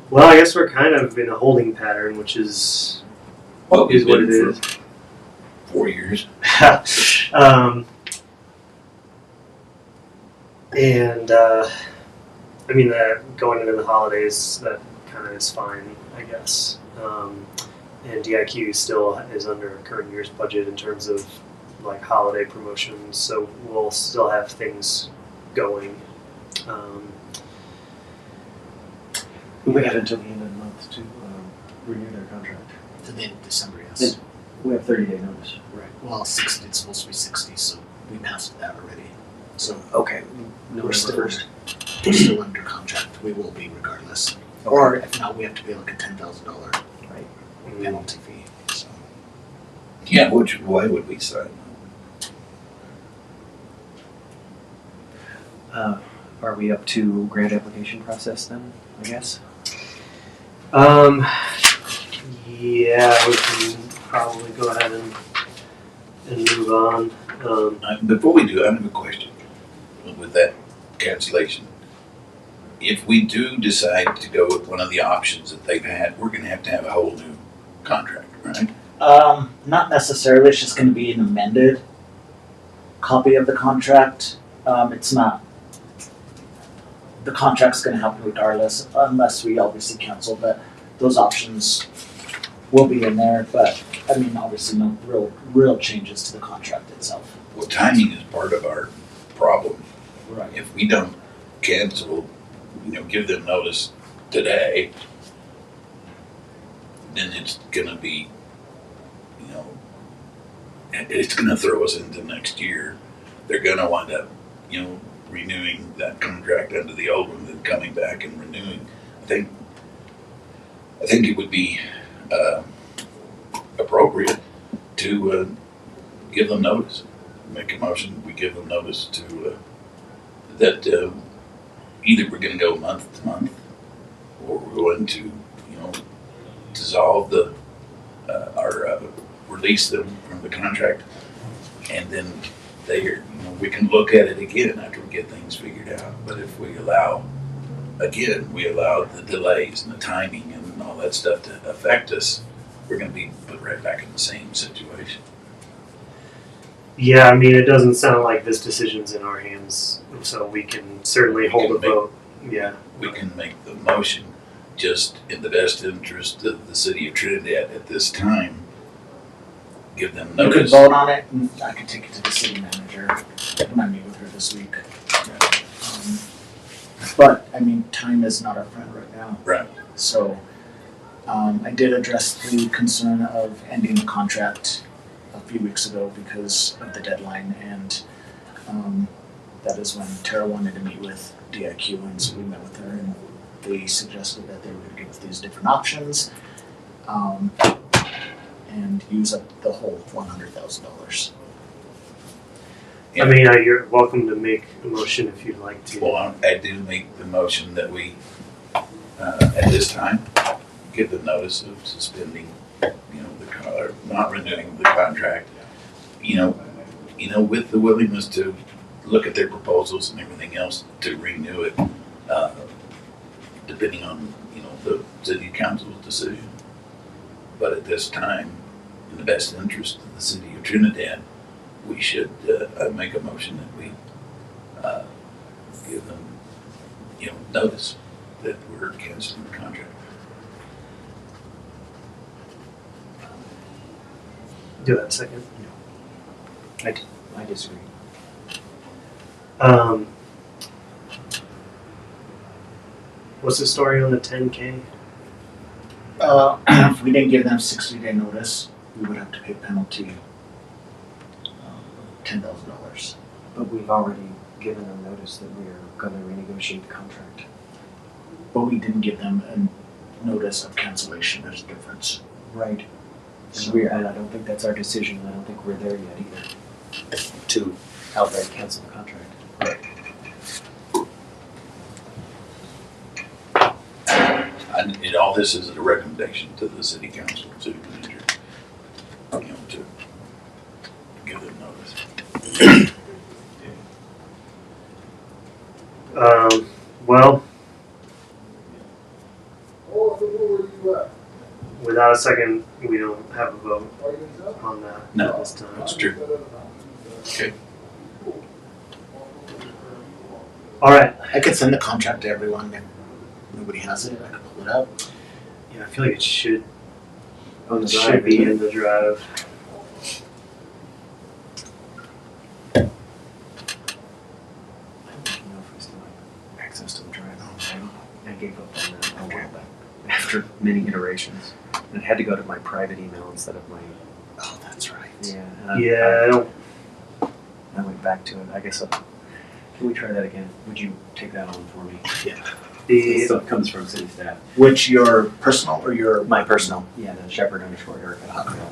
Well, I guess we're kind of in a holding pattern, which is Well, is what it been is. for 4 years. And I mean, going into the holidays, that kind of is fine, I guess. And DIQ still is under current year's budget in terms of like holiday promotions, so we'll still have things going. We have until the end of the month to renew their contract. To the end of December, yes. We have 30-day notice. Right. Well, 60. It's supposed to be 60, so we passed that already. So Okay. we're still first. we're still under contract. We will be regardless. Or if not, we have to pay like a $10,000 penalty fee. So. Yeah, why would we sign? Are we up to grant application process then, I guess? Yeah, we can probably go ahead and move on. Before we do, I have a question with that cancellation. If we do decide to go with one of the options that they've had, we're going to have a whole new contract, right? Not necessarily. It's just going to be an amended copy of the contract. It's not. The contract's going to happen regardless, unless we obviously cancel. But those options will be in there. But I mean, obviously, no real changes to the contract itself. Well, timing is part of our problem. Right. If we don't cancel, give them notice today, then it's going to be, it's going to throw us into next year. They're going to wind up, renewing that contract under the old one, then coming back and renewing. I think it would be appropriate to give them notice. Make a motion. We give them notice to that either we're going to go month to month, or we're going to, you know, dissolve the, or release them from the contract, and then we can look at it again after we get things figured out. But if we allow the delays and the timing and all that stuff to affect us, we're gonna be put right back in the same situation. Yeah, I mean, it doesn't sound like this decision's in our hands, so we can certainly hold a vote. Yeah. We can make the motion just in the best interest of the city of Trinidad at this time. Give them You could notice. vote on it, and I could take it to the city manager when I meet with her this week. But, I mean, time is not our friend right now. Right. So, I did address the concern of ending the contract a few weeks ago because of the deadline, and that is when Tara wanted to meet with DIQ, and so we met with her, and they suggested that they would give us these different options, and use up the whole $100,000. I mean, you're welcome to make a motion if you'd like to. Well, I do make the motion that we, at this time, give the notice of suspending, you know, or not renewing the contract. You know, with the willingness to look at their proposals and everything else to renew it, depending on, you know, the city council's decision. But at this time, in the best interest of the city of Trinidad, we should make a motion that we give them, you know, notice that we're canceling the contract. Do that second. I disagree. What's the story on the 10K? If we didn't give them 60-day notice, we would have to pay a penalty $10,000. But we've already given them notice that we're gonna renegotiate the contract. But we didn't give them a notice of cancellation. There's a difference. Right. And I don't think that's our decision, I don't think we're there yet either, to outright cancel the contract. And all this is a recommendation to the city council, city manager, you know, to give them notice. Well, without a second, we don't have a vote on that No, at this time. that's true. Okay. All right. I could send the contract to everyone. If nobody has it, I could pull it out. Yeah, I feel like it should On the should drive, be isn't in the drive. I don't know if we still have access to the drive. I gave up on that a while back, after many iterations. And it had to go to my private email instead of my, Oh, that's right. yeah. And Yeah, I don't. I went back to it, I guess, can we try that again? Would you take that on for me? The So it comes from city staff. Which, your personal or your? My personal, yeah, the Shepherd_Eric at Hotmail,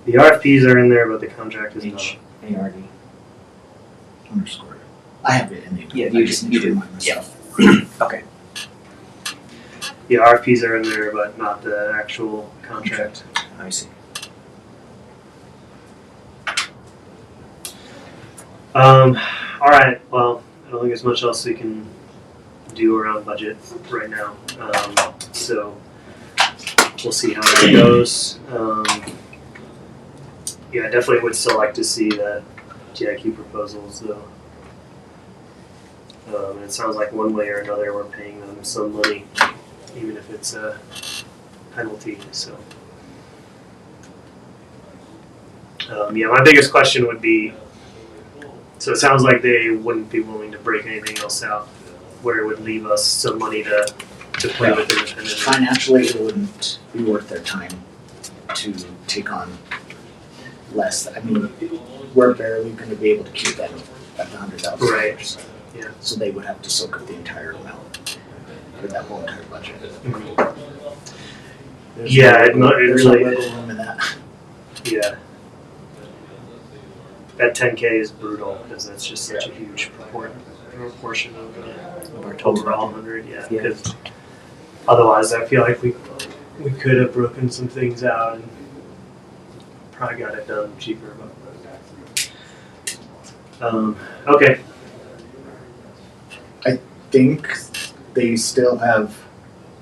the RFPs are in there, but the contract is not. HARD. Underscore. I have it in the. Yeah, I you just do. need to remind myself. Okay. Yeah, RFPs are in there, but not the actual contract. I see. All right. Well, I don't think there's much else we can do around budget right now. So we'll see how that goes. Yeah, I definitely would still like to see that GIQ proposals, though. It sounds like one way or another we're paying them some money, even if it's a penalty. So, yeah, my biggest question would be, so it sounds like they wouldn't be willing to break anything else out, where it would leave us some money to play with independently. Financially, it wouldn't be worth their time to take on less. I mean, we're barely going to be able to keep that at the $100,000. Right. Yeah. So they would have to soak up the entire amount for that whole entire budget. There's Yeah, no it there's really- no wiggle room in that. Yeah. That 10K is brutal because that's just such a huge proportion of Of our total overall budget. 100. Yeah. Yeah. Because otherwise, I feel like we could have broken some things out and probably got it done cheaper. But okay. I think they still have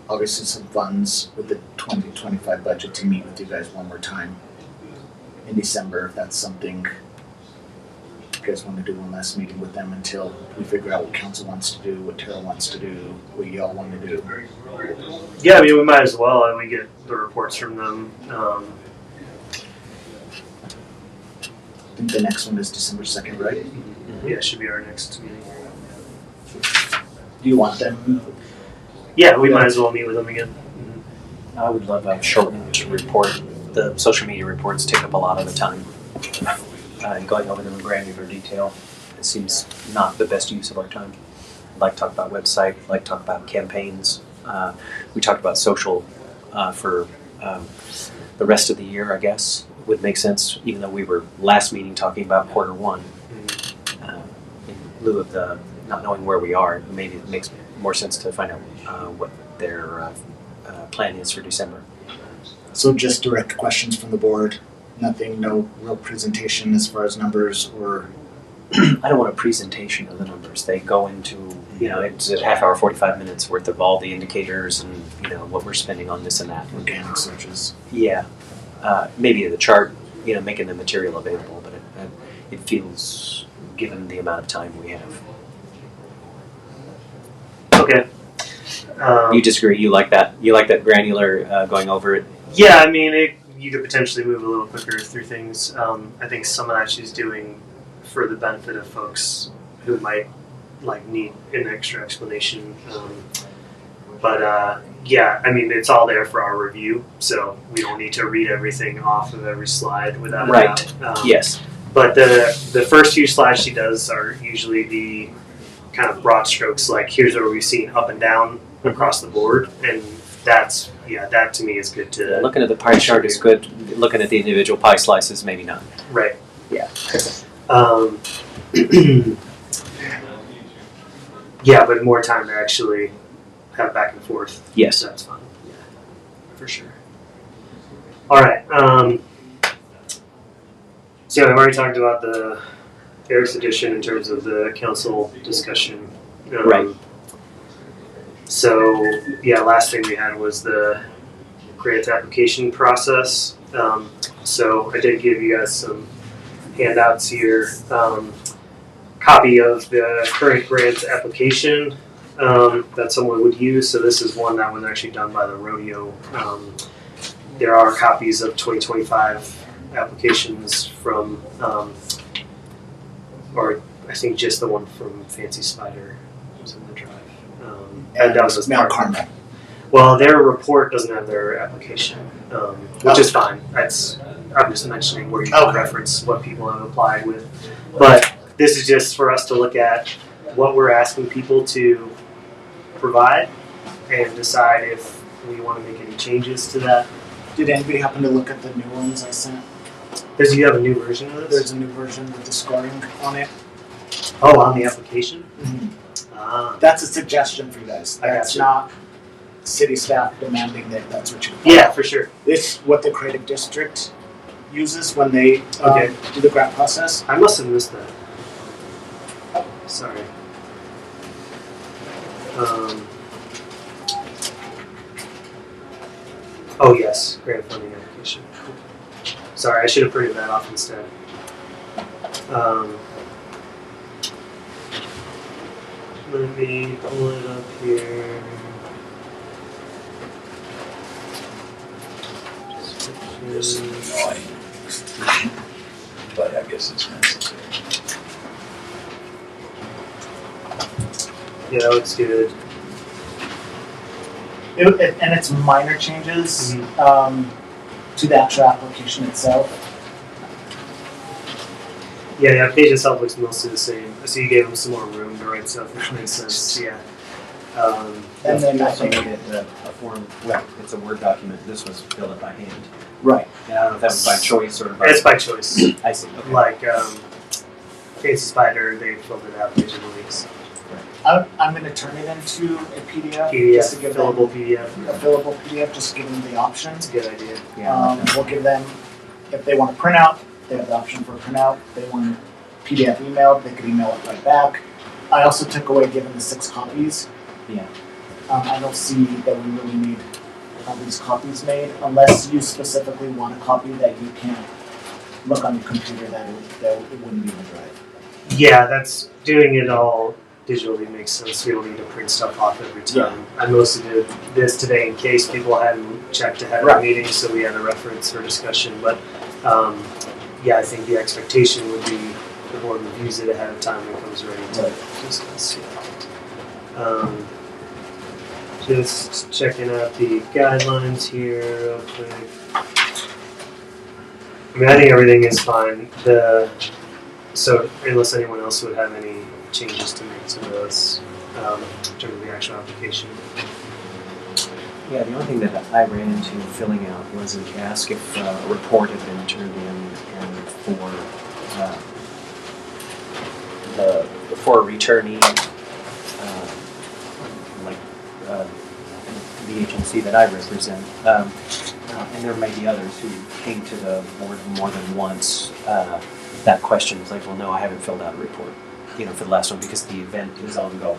obviously some funds with the 2025 budget to meet with you guys one more time in December, if that's something you guys want to do one last meeting with them until we figure out what council wants to do, what Tara wants to do, what y'all want to do. Yeah, I mean, we might as well, and we get the reports from them. I think the next one is December 2nd, right? Yeah, it should be our next meeting. Do you want them? Yeah, we might as well meet with them again. I would love a shortened report. The social media reports take up a lot of the time. And going over them in granular detail, it seems not the best use of our time. I'd like to talk about website, I'd like to talk about campaigns. We talked about social for the rest of the year, I guess, would make sense, even though we were last meeting talking about Q1. In lieu of the not knowing where we are, maybe it makes more sense to find out what their plan is for December. So just direct questions from the board, nothing, no real presentation as far as numbers or... I don't want a presentation of the numbers. They go into, it's a half hour, 45 minutes worth of all the indicators and, what we're spending on this and that. organic searches. Yeah. Maybe the chart, making the material available, but it feels, given the amount of time we have. Okay. You disagree? You like that? You like that granular going over it? Yeah, I mean, you could potentially move a little quicker through things. I think some of that she's doing for the benefit of folks who might need an extra explanation. But yeah, I mean, it's all there for our review, so we don't need to read everything off of every slide without a Right. doubt. Yes. But the first few slides she does are usually the kind of broad strokes, like here's where we've seen up and down across the board, and that to me is good to Looking at the pie chart is good. Looking at the individual pie slices, maybe not. right. Yeah. Yeah, but more time to actually have back and forth. Yes. That's fine. Yeah, for sure. All right. So I've already talked about the Eric's edition in terms of the council discussion. Right. So yeah, last thing we had was the grant application process. So I did give you guys some handouts here. Copy of the current grant application that someone would use. So this is one that was actually done by the rodeo. There are copies of 2025 applications from, or I think just the one from Fancy Spider was in the drive. And that was Mount Carmel. Well, their report doesn't have their application, which is fine. I'm just mentioning where you can reference what people have applied with. But this is just for us to look at what we're asking people to provide and decide if we want to make any changes to that. Did anybody happen to look at the new ones I sent? Does you have a new version of this? There's a new version with the scoring on it. Oh, on the application? That's a suggestion for you guys. I got That's you. not city staff demanding that that's what you Yeah, for sure. This what the creative district uses when they do the grant process. I must have missed that. Sorry. Oh yes, grant funding application. Sorry, I should have printed that off instead. Let me pull it up here. This is annoying. But I guess it's necessary. Yeah, that looks good. And it's minor changes to the actual application itself. Yeah, the application itself looks mostly the same. So you gave them some more room to write stuff, which makes sense. Yeah. And then I also think made it a form. Well, it's a Word document. This was filled in by hand. right. And I don't know if that was by choice or by. It's by choice. I see. Okay. Like Fancy Spider, they filled it out digitally. So. I'm gonna turn it into a PDF, PDF, just to give them fillable PDF. a fillable PDF, just to give them the options. That's a good idea. We'll give them, if they want a printout, they have the option for a printout. If they want PDF emailed, they could email it right back. I also took away giving the 6 copies. Yeah. I don't see that we really need all these copies made, unless you specifically want a copy that you can't look on your computer that it wouldn't be in the drive. Yeah, that's doing it all digitally makes sense. We don't need to print stuff off every time. I mostly did this today in case people hadn't checked ahead of the meeting, so we had a reference for discussion. But yeah, I think the expectation would be the board reviews it ahead of time and comes ready to discuss. Yeah. Just checking out the guidelines here real quick. I mean, I think everything is fine. So unless anyone else would have any changes to make to those in terms of the actual application. Yeah, the only thing that I ran into filling out was to ask if a report had been turned in and for a returnee, the agency that I represent, and there may be others who came to the board more than once. That question is like, well, no, I haven't filled out a report, for the last one because the event is ongoing.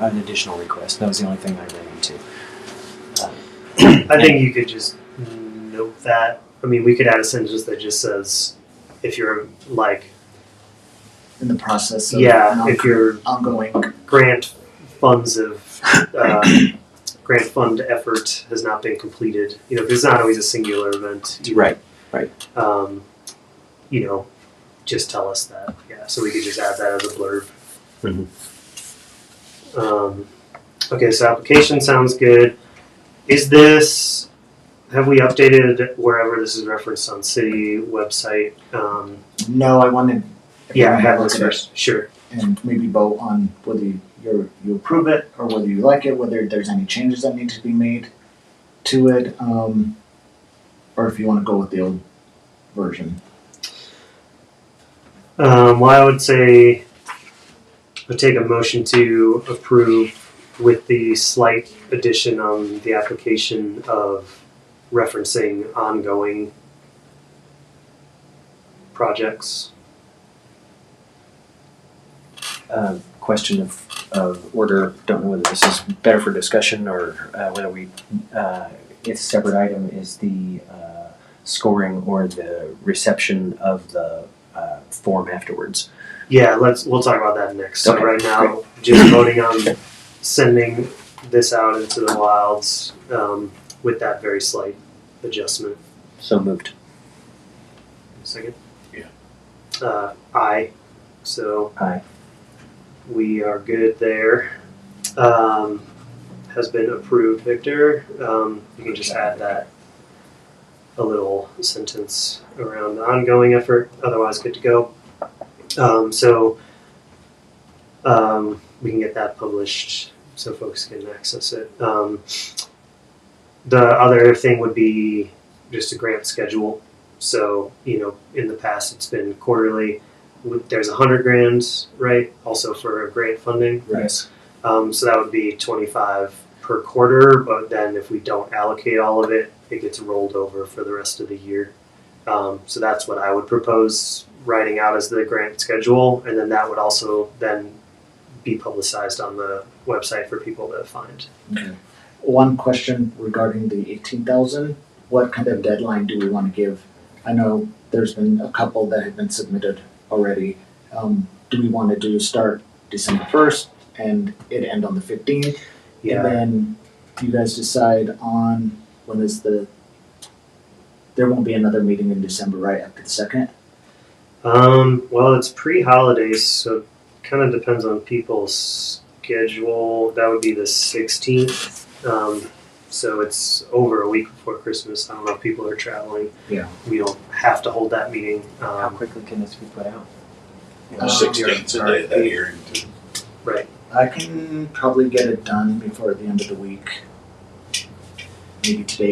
An additional request. That was the only thing I ran into. I think you could just note that. I mean, we could add a sentence that just says, if you're In the process of if your ongoing grant funds of grant fund effort has not been completed. There's not always a singular event. Right. Just tell us that. Yeah, so we could just add that as a blurb. Mm-hmm. Okay, so application sounds good. Have we updated wherever this is referenced on city website? No, I wanted. Have this first. Sure. And maybe vote on whether you approve it or whether you like it, whether there's any changes that need to be made to it, or if you want to go with the old version. Well, I would say I'd take a motion to approve with the slight addition on the application of referencing ongoing projects. Question of order. Don't know whether this is better for discussion or whether it's a separate item is the scoring or the reception of the form afterwards. Yeah, we'll talk about that next. So Okay, right now, just voting on sending this out into the wilds with that very slight adjustment. So moved. Second? Yeah. Aye. So Aye. we are good there. Has been approved, Victor. You can just add that a little sentence around the ongoing effort. Otherwise, good to go. We can get that published so folks can access it. The other thing would be just a grant schedule. So, in the past it's been quarterly. There's $100,000, right? Also for grant funding. Yes. So that would be 25 per quarter, but then if we don't allocate all of it, it gets rolled over for the rest of the year. So that's what I would propose writing out as the grant schedule, and then that would also then be publicized on the website for people to find. Okay. One question regarding the 18,000. What kind of deadline do we want to give? I know there's been a couple that have been submitted already. Do we want to start December 1st and it end on the 15th? Yeah. And then you guys decide on when is there won't be another meeting in December, right, after the 2nd? Well, it's pre-holidays, so it kind of depends on people's schedule. That would be the 16th. So it's over a week before Christmas. I don't know if people are traveling. Yeah. We don't have to hold that meeting. How quickly can this be put out? 16th a day of that hearing too. Right. I can probably get it done before the end of the week. Maybe today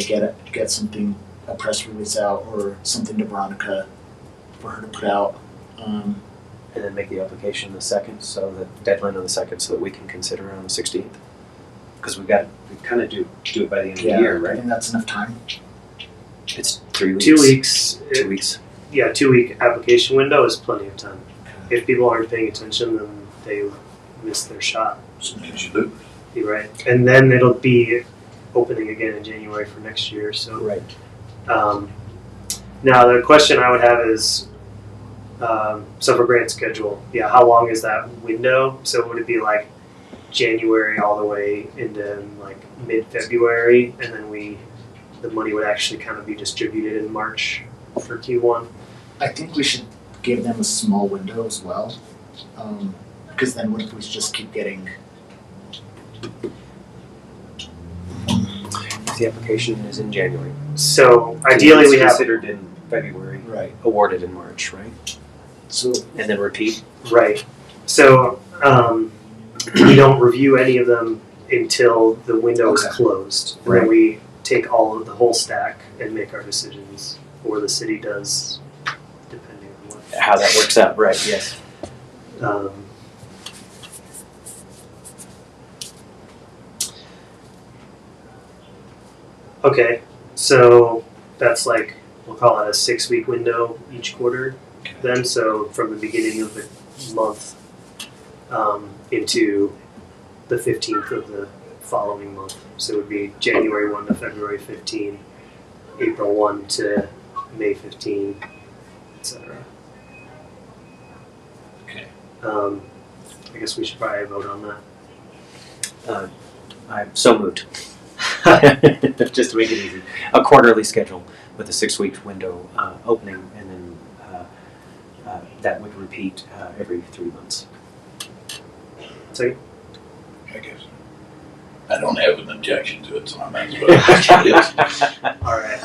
get something, a press release out or something to Veronica for her to put out. And and then make the application the 2nd, so the deadline on the 2nd, so that we can consider it on the 16th. Because we kind of do it by the end of the year, I right? think that's enough time. It's 3 weeks. 2 weeks. 2 weeks. Yeah, 2-week application window is plenty of time. If people aren't paying attention, then they miss their shot. As soon as you lose. You're right. And then it'll be opening again in January for next year. So Right. now the question I would have is, so for grant schedule, yeah, how long is that window? So would it be like January all the way into like mid-February, and then the money would actually kind of be distributed in March for Q1? I think we should give them a small window as well. Because then what if we just keep getting, The application is in January. So ideally we have, considered in February, right, awarded in March, right? so, And then repeat. right. So we don't review any of them until the window is Okay. closed. And then we take all of the whole stack and make our decisions, or the city does, depending on what. How that works out, right, yes. Okay, so that's like, we'll call it a 6-week window each quarter then, so from the beginning of the month into the 15th of the following month. So it would be January 1 to February 15, April 1 to May 15, etc. Okay. I guess we should probably vote on that. I'm so moved. Just to make it easy. A quarterly schedule with a 6-week window opening, and then that would repeat every 3 months. So, I guess. I don't have an objection to it, so I'm as well. all right.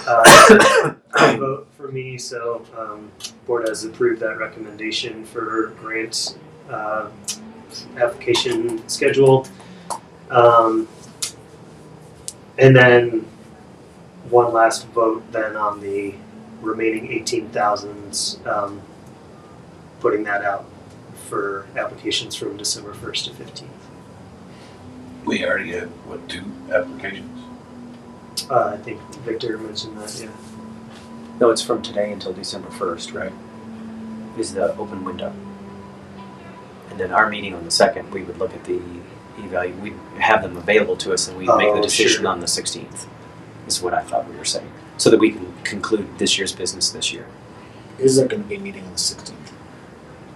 Vote for me. So, board has approved that recommendation for grant application schedule. And then one last vote then on the remaining 18,000s, putting that out for applications from December 1st to 15th. We already have, 2 applications? I think Victor mentioned that, yeah. No, it's from today until December 1st, right? Is the open window. And then our meeting on the 2nd, we would look at the we'd have them available to us, and we'd make the decision on the 16th, is what I thought we were saying. So that we can conclude this year's business this year. is there gonna be a meeting on the 16th?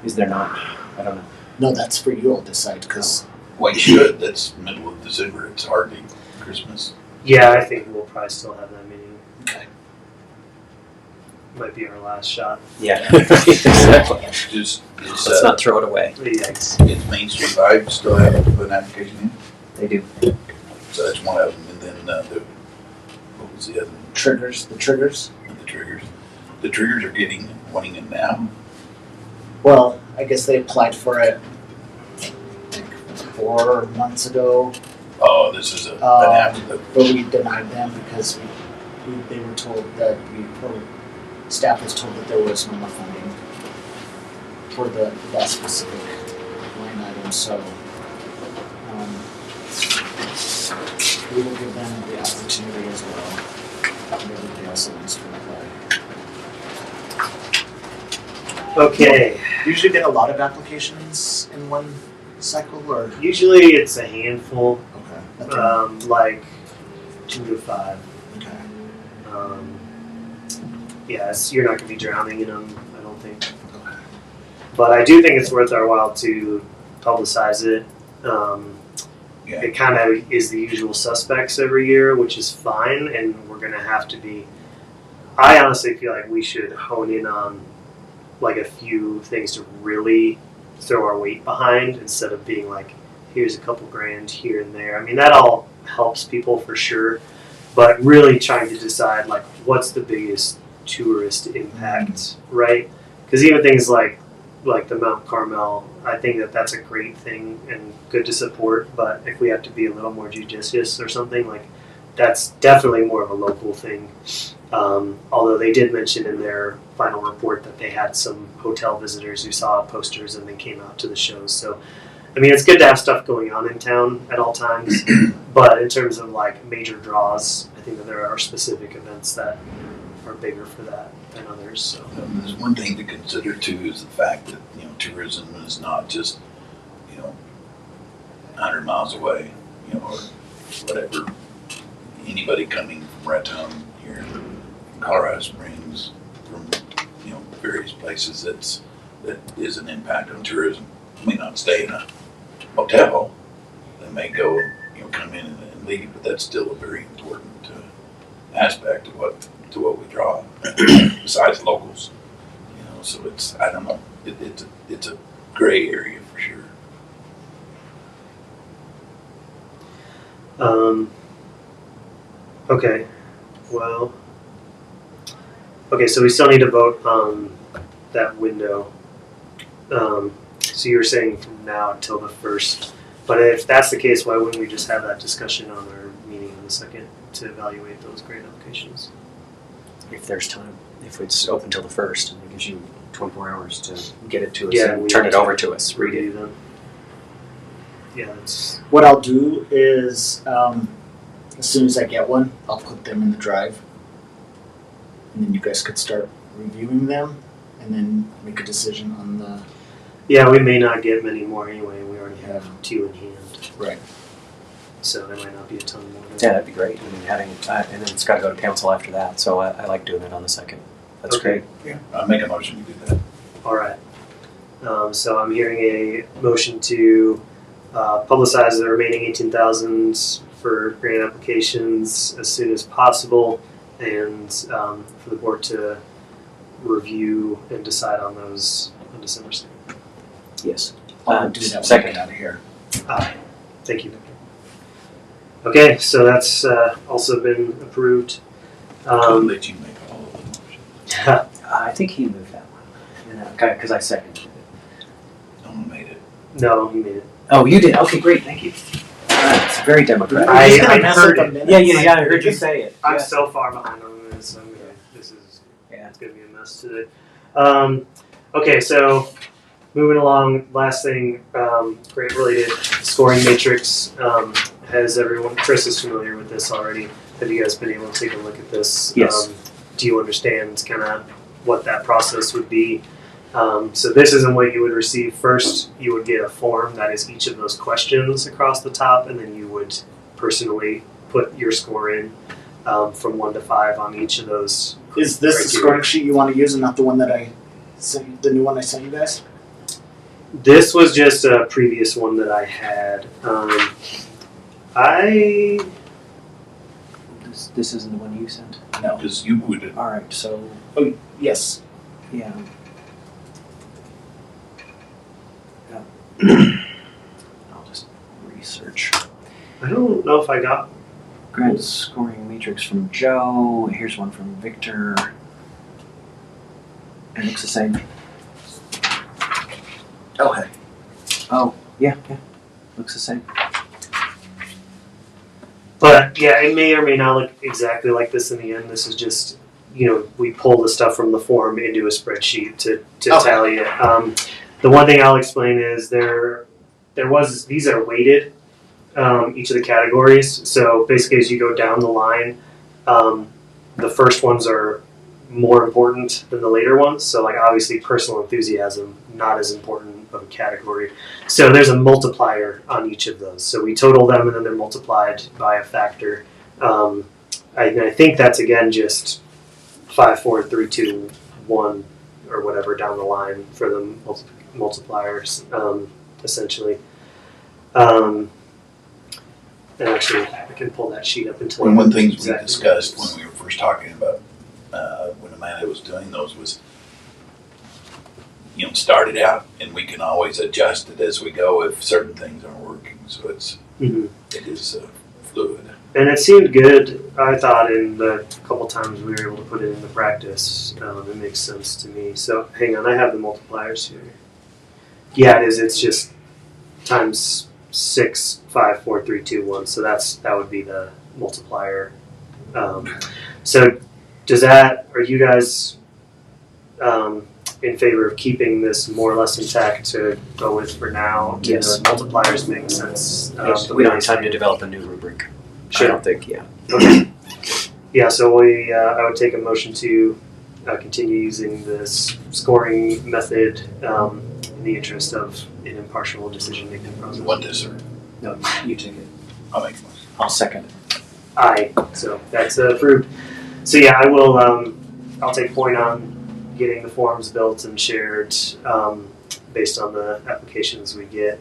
Is there not? I don't know. No, that's for you all to decide, because Well, you should. That's middle of December. It's hardly Christmas. Yeah, I think we'll probably still have that meeting. Okay. Might be our last shot. Yeah, exactly. Is Let's not throw it away. Yikes. Main Street 5 still have to put an application in? They do. So that's one of them. And then what was the other one? the triggers. The triggers. The triggers are wanting it now. Well, I guess they applied for it like 4 months ago, Oh, this is an after but we denied them because they were told that staff was told that there was no more funding for that specific line item, so we will give them the opportunity as well. And everybody else that wants to apply. Okay. Usually get a lot of applications in one cycle, or Usually it's a handful, okay. like 2 to 5. Okay. You're not going to be drowning in them, I don't think. Okay. But I do think it's worth our while to publicize it. Yeah. It kind of is the usual suspects every year, which is fine, and we're going to have to be. I honestly feel like we should hone in on like a few things to really throw our weight behind instead of being like, here's a couple grand here and there. I mean, that all helps people for sure, but really trying to decide like what's the biggest tourist impact, right? Because even things like the Mount Carmel, I think that's a great thing and good to support, but if we have to be a little more judicious or something, like that's definitely more of a local thing. Although they did mention in their final report that they had some hotel visitors who saw posters and then came out to the shows. So, I mean, it's good to have stuff going on in town at all times, but in terms of like major draws, I think that there are specific events that are bigger for that than others. So, There's one thing to consider too is the fact that, tourism is not just, 100 miles away, or whatever. Anybody coming from Raton here, from Colorado Springs, from, various places that is an impact on tourism. May not stay in a hotel. They may go, come in and leave, but that's still a very important aspect of what we draw. Besides locals, so it's, I don't know, it's a gray area for sure. Okay, well, okay, so we still need to vote on that window. So you were saying from now until the 1st, but if that's the case, why wouldn't we just have that discussion on our meeting on the 2nd to evaluate those grant applications? If there's time, if it's open till the 1st, and it gives you 24 hours to get it to us Yeah, and we turn need it to over to us, read it. Review them. Yeah, that's What I'll do is, as soon as I get one, I'll put them in the drive. And then you guys could start reviewing them and then make a decision on the, yeah. We may not get many more anyway. We already have 2 in hand, right. so there might not be a ton more. Yeah, that'd be great. I mean, having, and then it's got to go to council after that. So I like doing it on the 2nd. That's Okay. great. Yeah, I'll make a motion to do that. All right. So I'm hearing a motion to publicize the remaining 18,000 for grant applications as soon as possible, and for the board to review and decide on those on December 2nd. Yes. I'll do that when I second. get out of here. Thank you, Victor. Okay, so that's also been approved. I'll let you make all of the motions. I think he moved that one. Because I seconded it. No one made it. No, he made it. Oh, you did? Okay, great. Thank you. It's very democratic. I- He's gonna I mess heard up it. the minutes. Yeah, I heard you say it. I'm Yeah. so far behind on this. This is Yeah. it's gonna be a mess today. Okay, so moving along. Last thing, grant related scoring matrix. Has everyone? Chris is familiar with this already. Have you guys been able to take a look at this? Yes. Do you understand kind of what that process would be? So this isn't what you would receive first. You would get a form that is each of those questions across the top, and then you would personally put your score in from 1 to 5 on each of those. Is this the criteria. scoring sheet you want to use and not the one that I sent you, the new one I sent you guys? This was just a previous one that I had. This isn't the one you sent? No. Because you would, All right, so, Oh, yes. yeah. I'll just research. I don't know if I got. Grant scoring matrix from Joe. Here's one from Victor. It looks the same. Okay. Oh, yeah. Looks the same. But yeah, it may or may not look exactly like this in the end. This is just, we pull the stuff from the form into a spreadsheet to Okay. tally it. The one thing I'll explain is these are weighted, each of the categories. So basically, as you go down the line, the first ones are more important than the later ones. So like obviously personal enthusiasm, not as important of a category. So there's a multiplier on each of those. So we total them and then they're multiplied by a factor. I think that's again just 5, 4, 3, 2, 1 or whatever down the line for the multipliers, essentially. And actually, I can pull that sheet up until one of the things we exactly discussed what it is. when we were first talking about, when Amanda was doing those was, start it out and we can always adjust it as we go if certain things aren't working. So it is fluid. And it seemed good, I thought, in the couple times we were able to put it into practice. It makes sense to me. So hang on, I have the multipliers here. Yeah, it is. It's just times 6, 5, 4, 3, 2, 1. So that would be the multiplier. So are you guys in favor of keeping this more or less intact to go with for now? Do Yes. the multipliers make sense? The We way don't have they time to say? develop a new rubric. Sure. I don't think, yeah. Okay. Yeah, so I would take a motion to continue using this scoring method in the interest of an impartial decision-making You process. want this, or No, you take it. I'll make one. I'll second it. Aye, so that's approved. So yeah, I will, I'll take point on getting the forms built and shared based on the applications we get.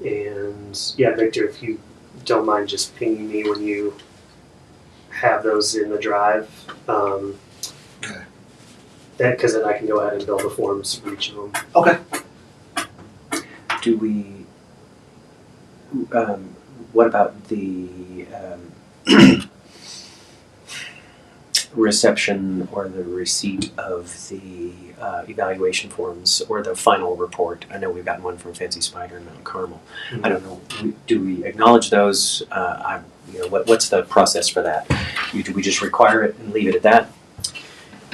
And yeah, Victor, if you don't mind just pinging me when you have those in the drive. Okay. Because then I can go ahead and build the forms for each of them. Okay. Do we, what about the reception or the receipt of the evaluation forms or the final report? I know we've gotten one from Fancy Spider and Mount Carmel. I don't know, do we acknowledge those? What's the process for that? Do we just require it and leave it at that?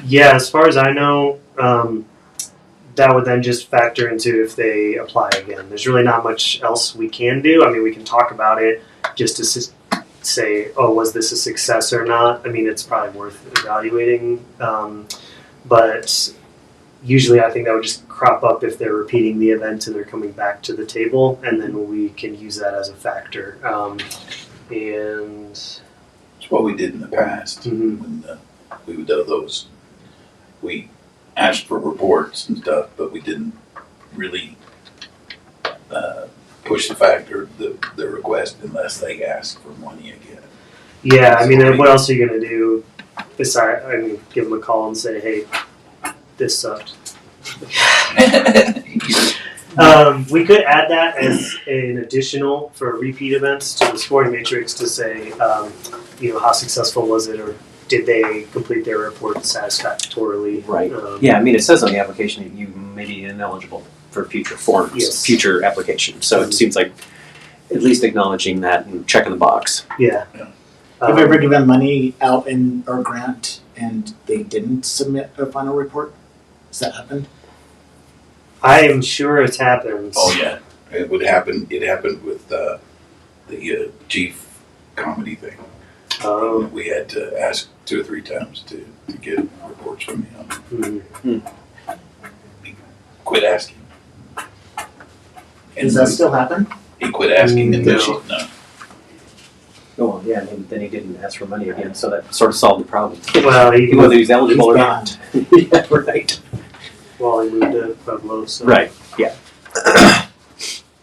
Yeah, as far as I know, that would then just factor into if they apply again. There's really not much else we can do. I mean, we can talk about it just to say, oh, was this a success or not? I mean, it's probably worth evaluating. But usually I think that would just crop up if they're repeating the event and they're coming back to the table, and then we can use that as a factor. And It's what we did in the past. Mhm. When we would do those. We asked for reports and stuff, but we didn't really push the factor, the request, unless they asked for money again. yeah, I mean, what else are you gonna do? Besides, I mean, give them a call and say, hey, this sucked. We could add that as an additional for repeat events to the scoring matrix to say, how successful was it, or did they complete their report satisfactorily? Right. Yeah, I mean, it says on the application that you may be ineligible for future forms, Yes. future applications. So it seems like at least acknowledging that and checking the box. Yeah. Yeah. Have you ever given money out or grant and they didn't submit a final report? Has that happened? I am sure it's happened. Oh yeah, it would happen. It happened with the chief comedy thing. We had to ask 2 or 3 times to get reports from him. Mhm. Quit asking. Does that still happen? He quit asking, and then No. no. Oh, well, yeah, and then he didn't ask for money again, so that sort of solved the problem. Well, Whether he's eligible or He's not. Yeah, right. Well, he moved to Pueblo, so. Right, yeah.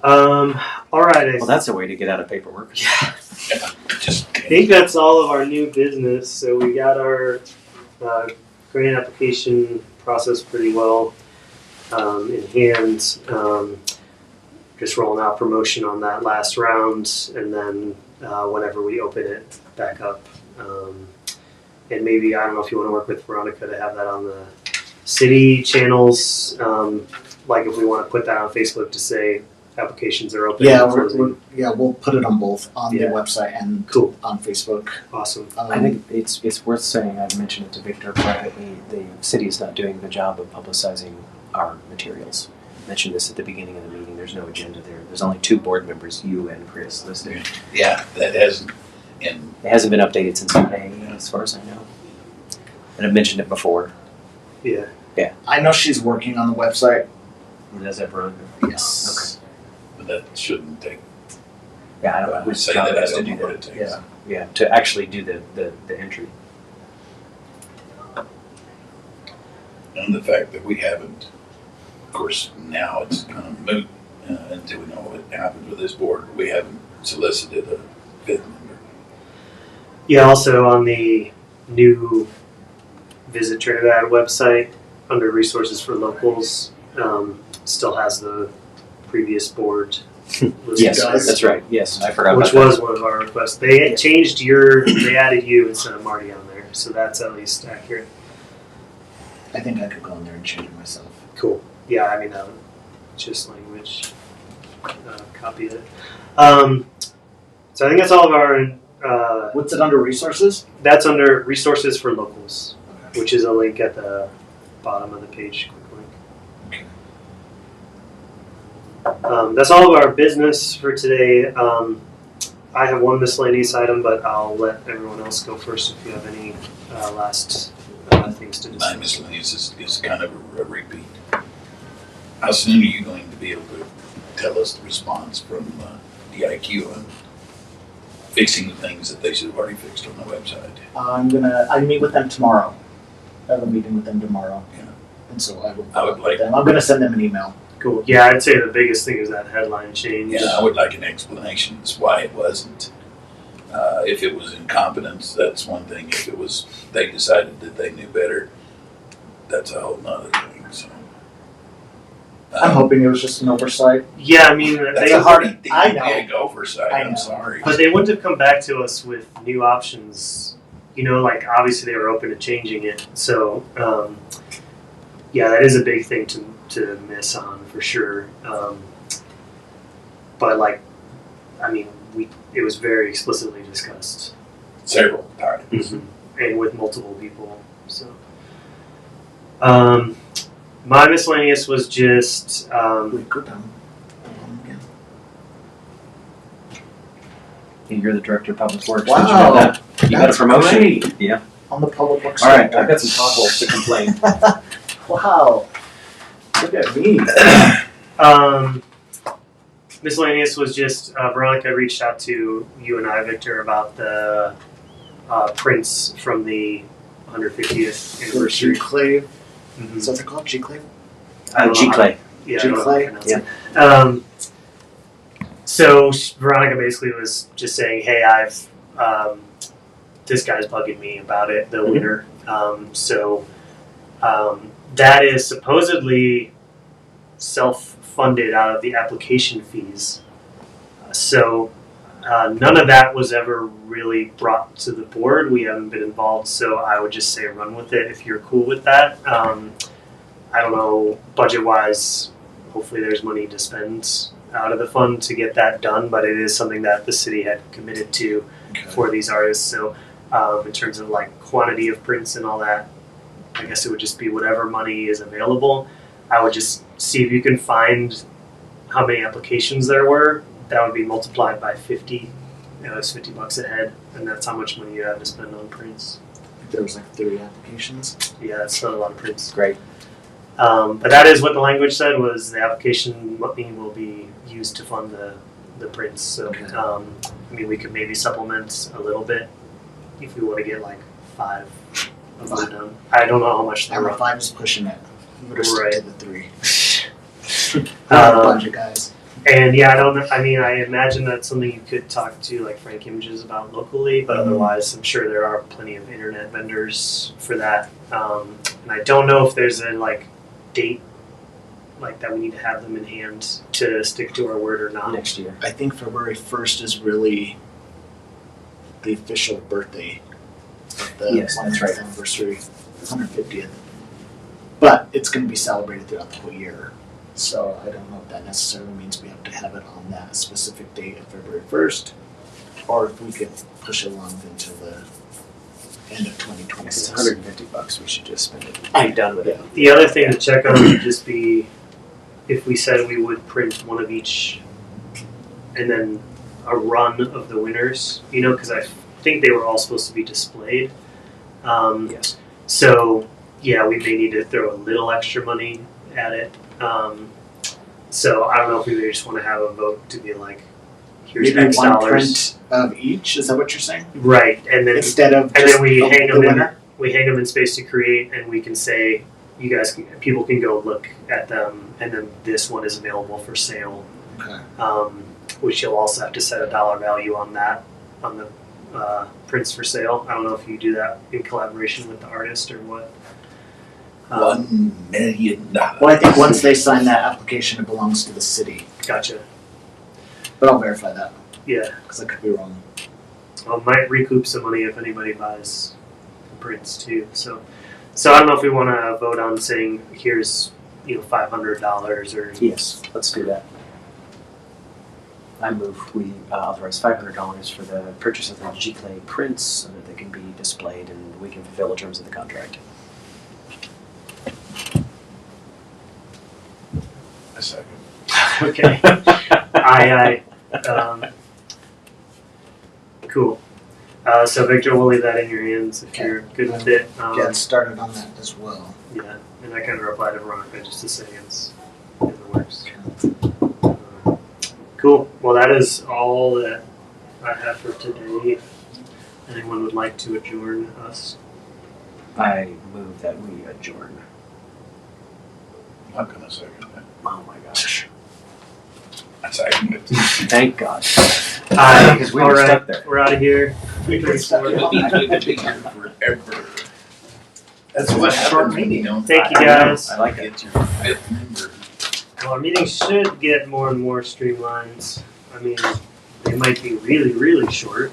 All right. Well, that's a way to get out of paperwork. Just I think that's all of our new business. So we got our grant application process pretty well in hand. Just rolling out promotion on that last round, and then whenever we open it back up. And maybe, I don't know if you want to work with Veronica to have that on the city channels, like if we want to put that on Facebook to say applications are open. Yeah, and closing. we'll put it on both, on Yeah. the website and Cool. on Facebook. Awesome. I think it's worth saying, I've mentioned it to Victor privately, the city is not doing the job of publicizing our materials. I mentioned this at the beginning of the meeting, there's no agenda there. There's only 2 board members, you and Chris, listed. yeah, that hasn't. And It hasn't been updated since May, as far as I know. And I've mentioned it before. Yeah. I know she's working on the website. And is that Veronica? Yes. but that shouldn't take. Yeah, I don't know whose Say job that it is I to don't do know what that. it takes. Yeah, to actually do the entry. And the fact that we haven't, of course, now it's kind of moot until we know what happens with this board. We haven't solicited a 5th member. Yeah, also on the new Visit Trinidad website, under resources for locals, still has the previous board listed. Yes, guys. that's right. Yes, I forgot Which about was one of our requests. They had changed they added you instead of Marty on there, so that's at least accurate. I think I could go in there and change it myself. Cool. Yeah, I mean, just language, copy it. So I think that's all of our What's it under resources? That's under resources for locals, which is a link at the bottom of the page. Quick link. That's all of our business for today. I have one miscellaneous item, but I'll let everyone else go first if you have any last things to My discuss. miscellaneous is kind of a repeat. How soon are you going to be able to tell us the response from DIQ on fixing the things that they should have already fixed on the website? I meet with them tomorrow. I have a meeting with them tomorrow. Yeah. And so I will. I would like- them. I'm gonna send them an email. Cool. Yeah, I'd say the biggest thing is that headline change. Yeah, I would like an explanation as why it wasn't. If it was incompetence, that's one thing. If it was, they decided that they knew better, that's a whole nother thing, so. I'm hoping it was just an oversight. Yeah, I mean, That's they, a hard I know. big oversight, I I'm know. sorry. but they wouldn't have come back to us with new options. You know, like obviously they were open to changing it. So, yeah, that is a big thing to miss on for sure. But like, I mean, it was very explicitly discussed. Several times. And with multiple people. So, my miscellaneous was just Wait, go down. Again. You're the director of public works. Wow. Did you know that? You got a That's promotion. great. Yeah. On the public works. All right, director. I've got some potholes to complain. Wow. Look at me. miscellaneous was just Veronica reached out to you and I, Victor, about the prints from the 150th anniversary. G-Clave. Mhm. Is that what they're called? G-Clave? G-Clay. Yeah, I don't know how to G-Clay? pronounce it. So Veronica basically was just saying, hey, I've this guy's bugging me about it, the winner. That is supposedly self-funded out of the application fees. None of that was ever really brought to the board. We haven't been involved, so I would just say run with it if you're cool with that. I don't know, budget-wise, hopefully there's money to spend out of the fund to get that done, but it is something that the city had committed to for these artists. So in terms of like quantity of prints and all that, I guess it would just be whatever money is available. I would just see if you can find how many applications there were. That would be multiplied by 50. It's $50 a head, and that's how much money you have to spend on prints. There was like 30 applications. Yeah, that's not a lot of prints. Great. But that is what the language said, was the application money will be used to fund the prints. So, Okay. I mean, we could maybe supplement a little bit if we want to get like 5 of them done. I don't know how much they're Number on. 5 is pushing it. I'm gonna stick Right. to the 3. Budget, guys. And yeah, I don't know. I mean, I imagine that's something you could talk to like Frank Images about locally, but otherwise, I'm sure there are plenty of internet vendors for that. And I don't know if there's a like date like that we need to have them in hand to stick to our word or not. Next year. I think February 1st is really the official birthday of the Yes, that's 100th right. anniversary, 150th. But it's going to be celebrated throughout the whole year. So I don't know if that necessarily means we have to have it on that specific date of February 1st, or if we could push it along until the end of It's 2026. $150. We should just spend it. I'm Be done with it. The other thing to check on would just be if we said we would print one of each and then a run of the winners, you know, because I think they were all supposed to be displayed. Yes. So, yeah, we may need to throw a little extra money at it. So, I don't know if we just want to have a vote to be like, here's Maybe X one dollars. print of each. Is that what you're saying? Right, and then Instead of and just then we the, hang the them in. winner. We hang them in Space to Create, and we can say, people can go look at them, and then this one is available for sale. Okay. Which you'll also have to set a dollar value on that, on the prints for sale. I don't know if you do that in collaboration with the artist or what. $1 million. Well, I think once they sign that application, it belongs to the city. Gotcha. But I'll verify that Yeah, because I could be wrong. I might recoup some money if anybody buys the prints too. So I don't know if we want to vote on saying here's $500 or Yes, let's do that. I move we authorize $500 for the purchase of the G-Clay prints so that they can be displayed and we can fulfill the terms of the contract. A second. Okay. Aye. Cool. So Victor, we'll leave that in your hands if you're good with it. Get started on that as well. Yeah, and I kind of replied to Veronica just to say it's in the works. Cool. Well, that is all that I have for today. Anyone would like to adjourn us? I move that we adjourn. I'm not gonna second that. Oh my gosh. I second it. Thank God. Aye. Because we All were right, stuck there. we're out of here. We're stuck We'll be here forever. That's what Short happens when you don't Thank you, I know. guys. I like it. get your fifth member. Well, our meetings should get more and more streamlined. I mean, they might be really, really short.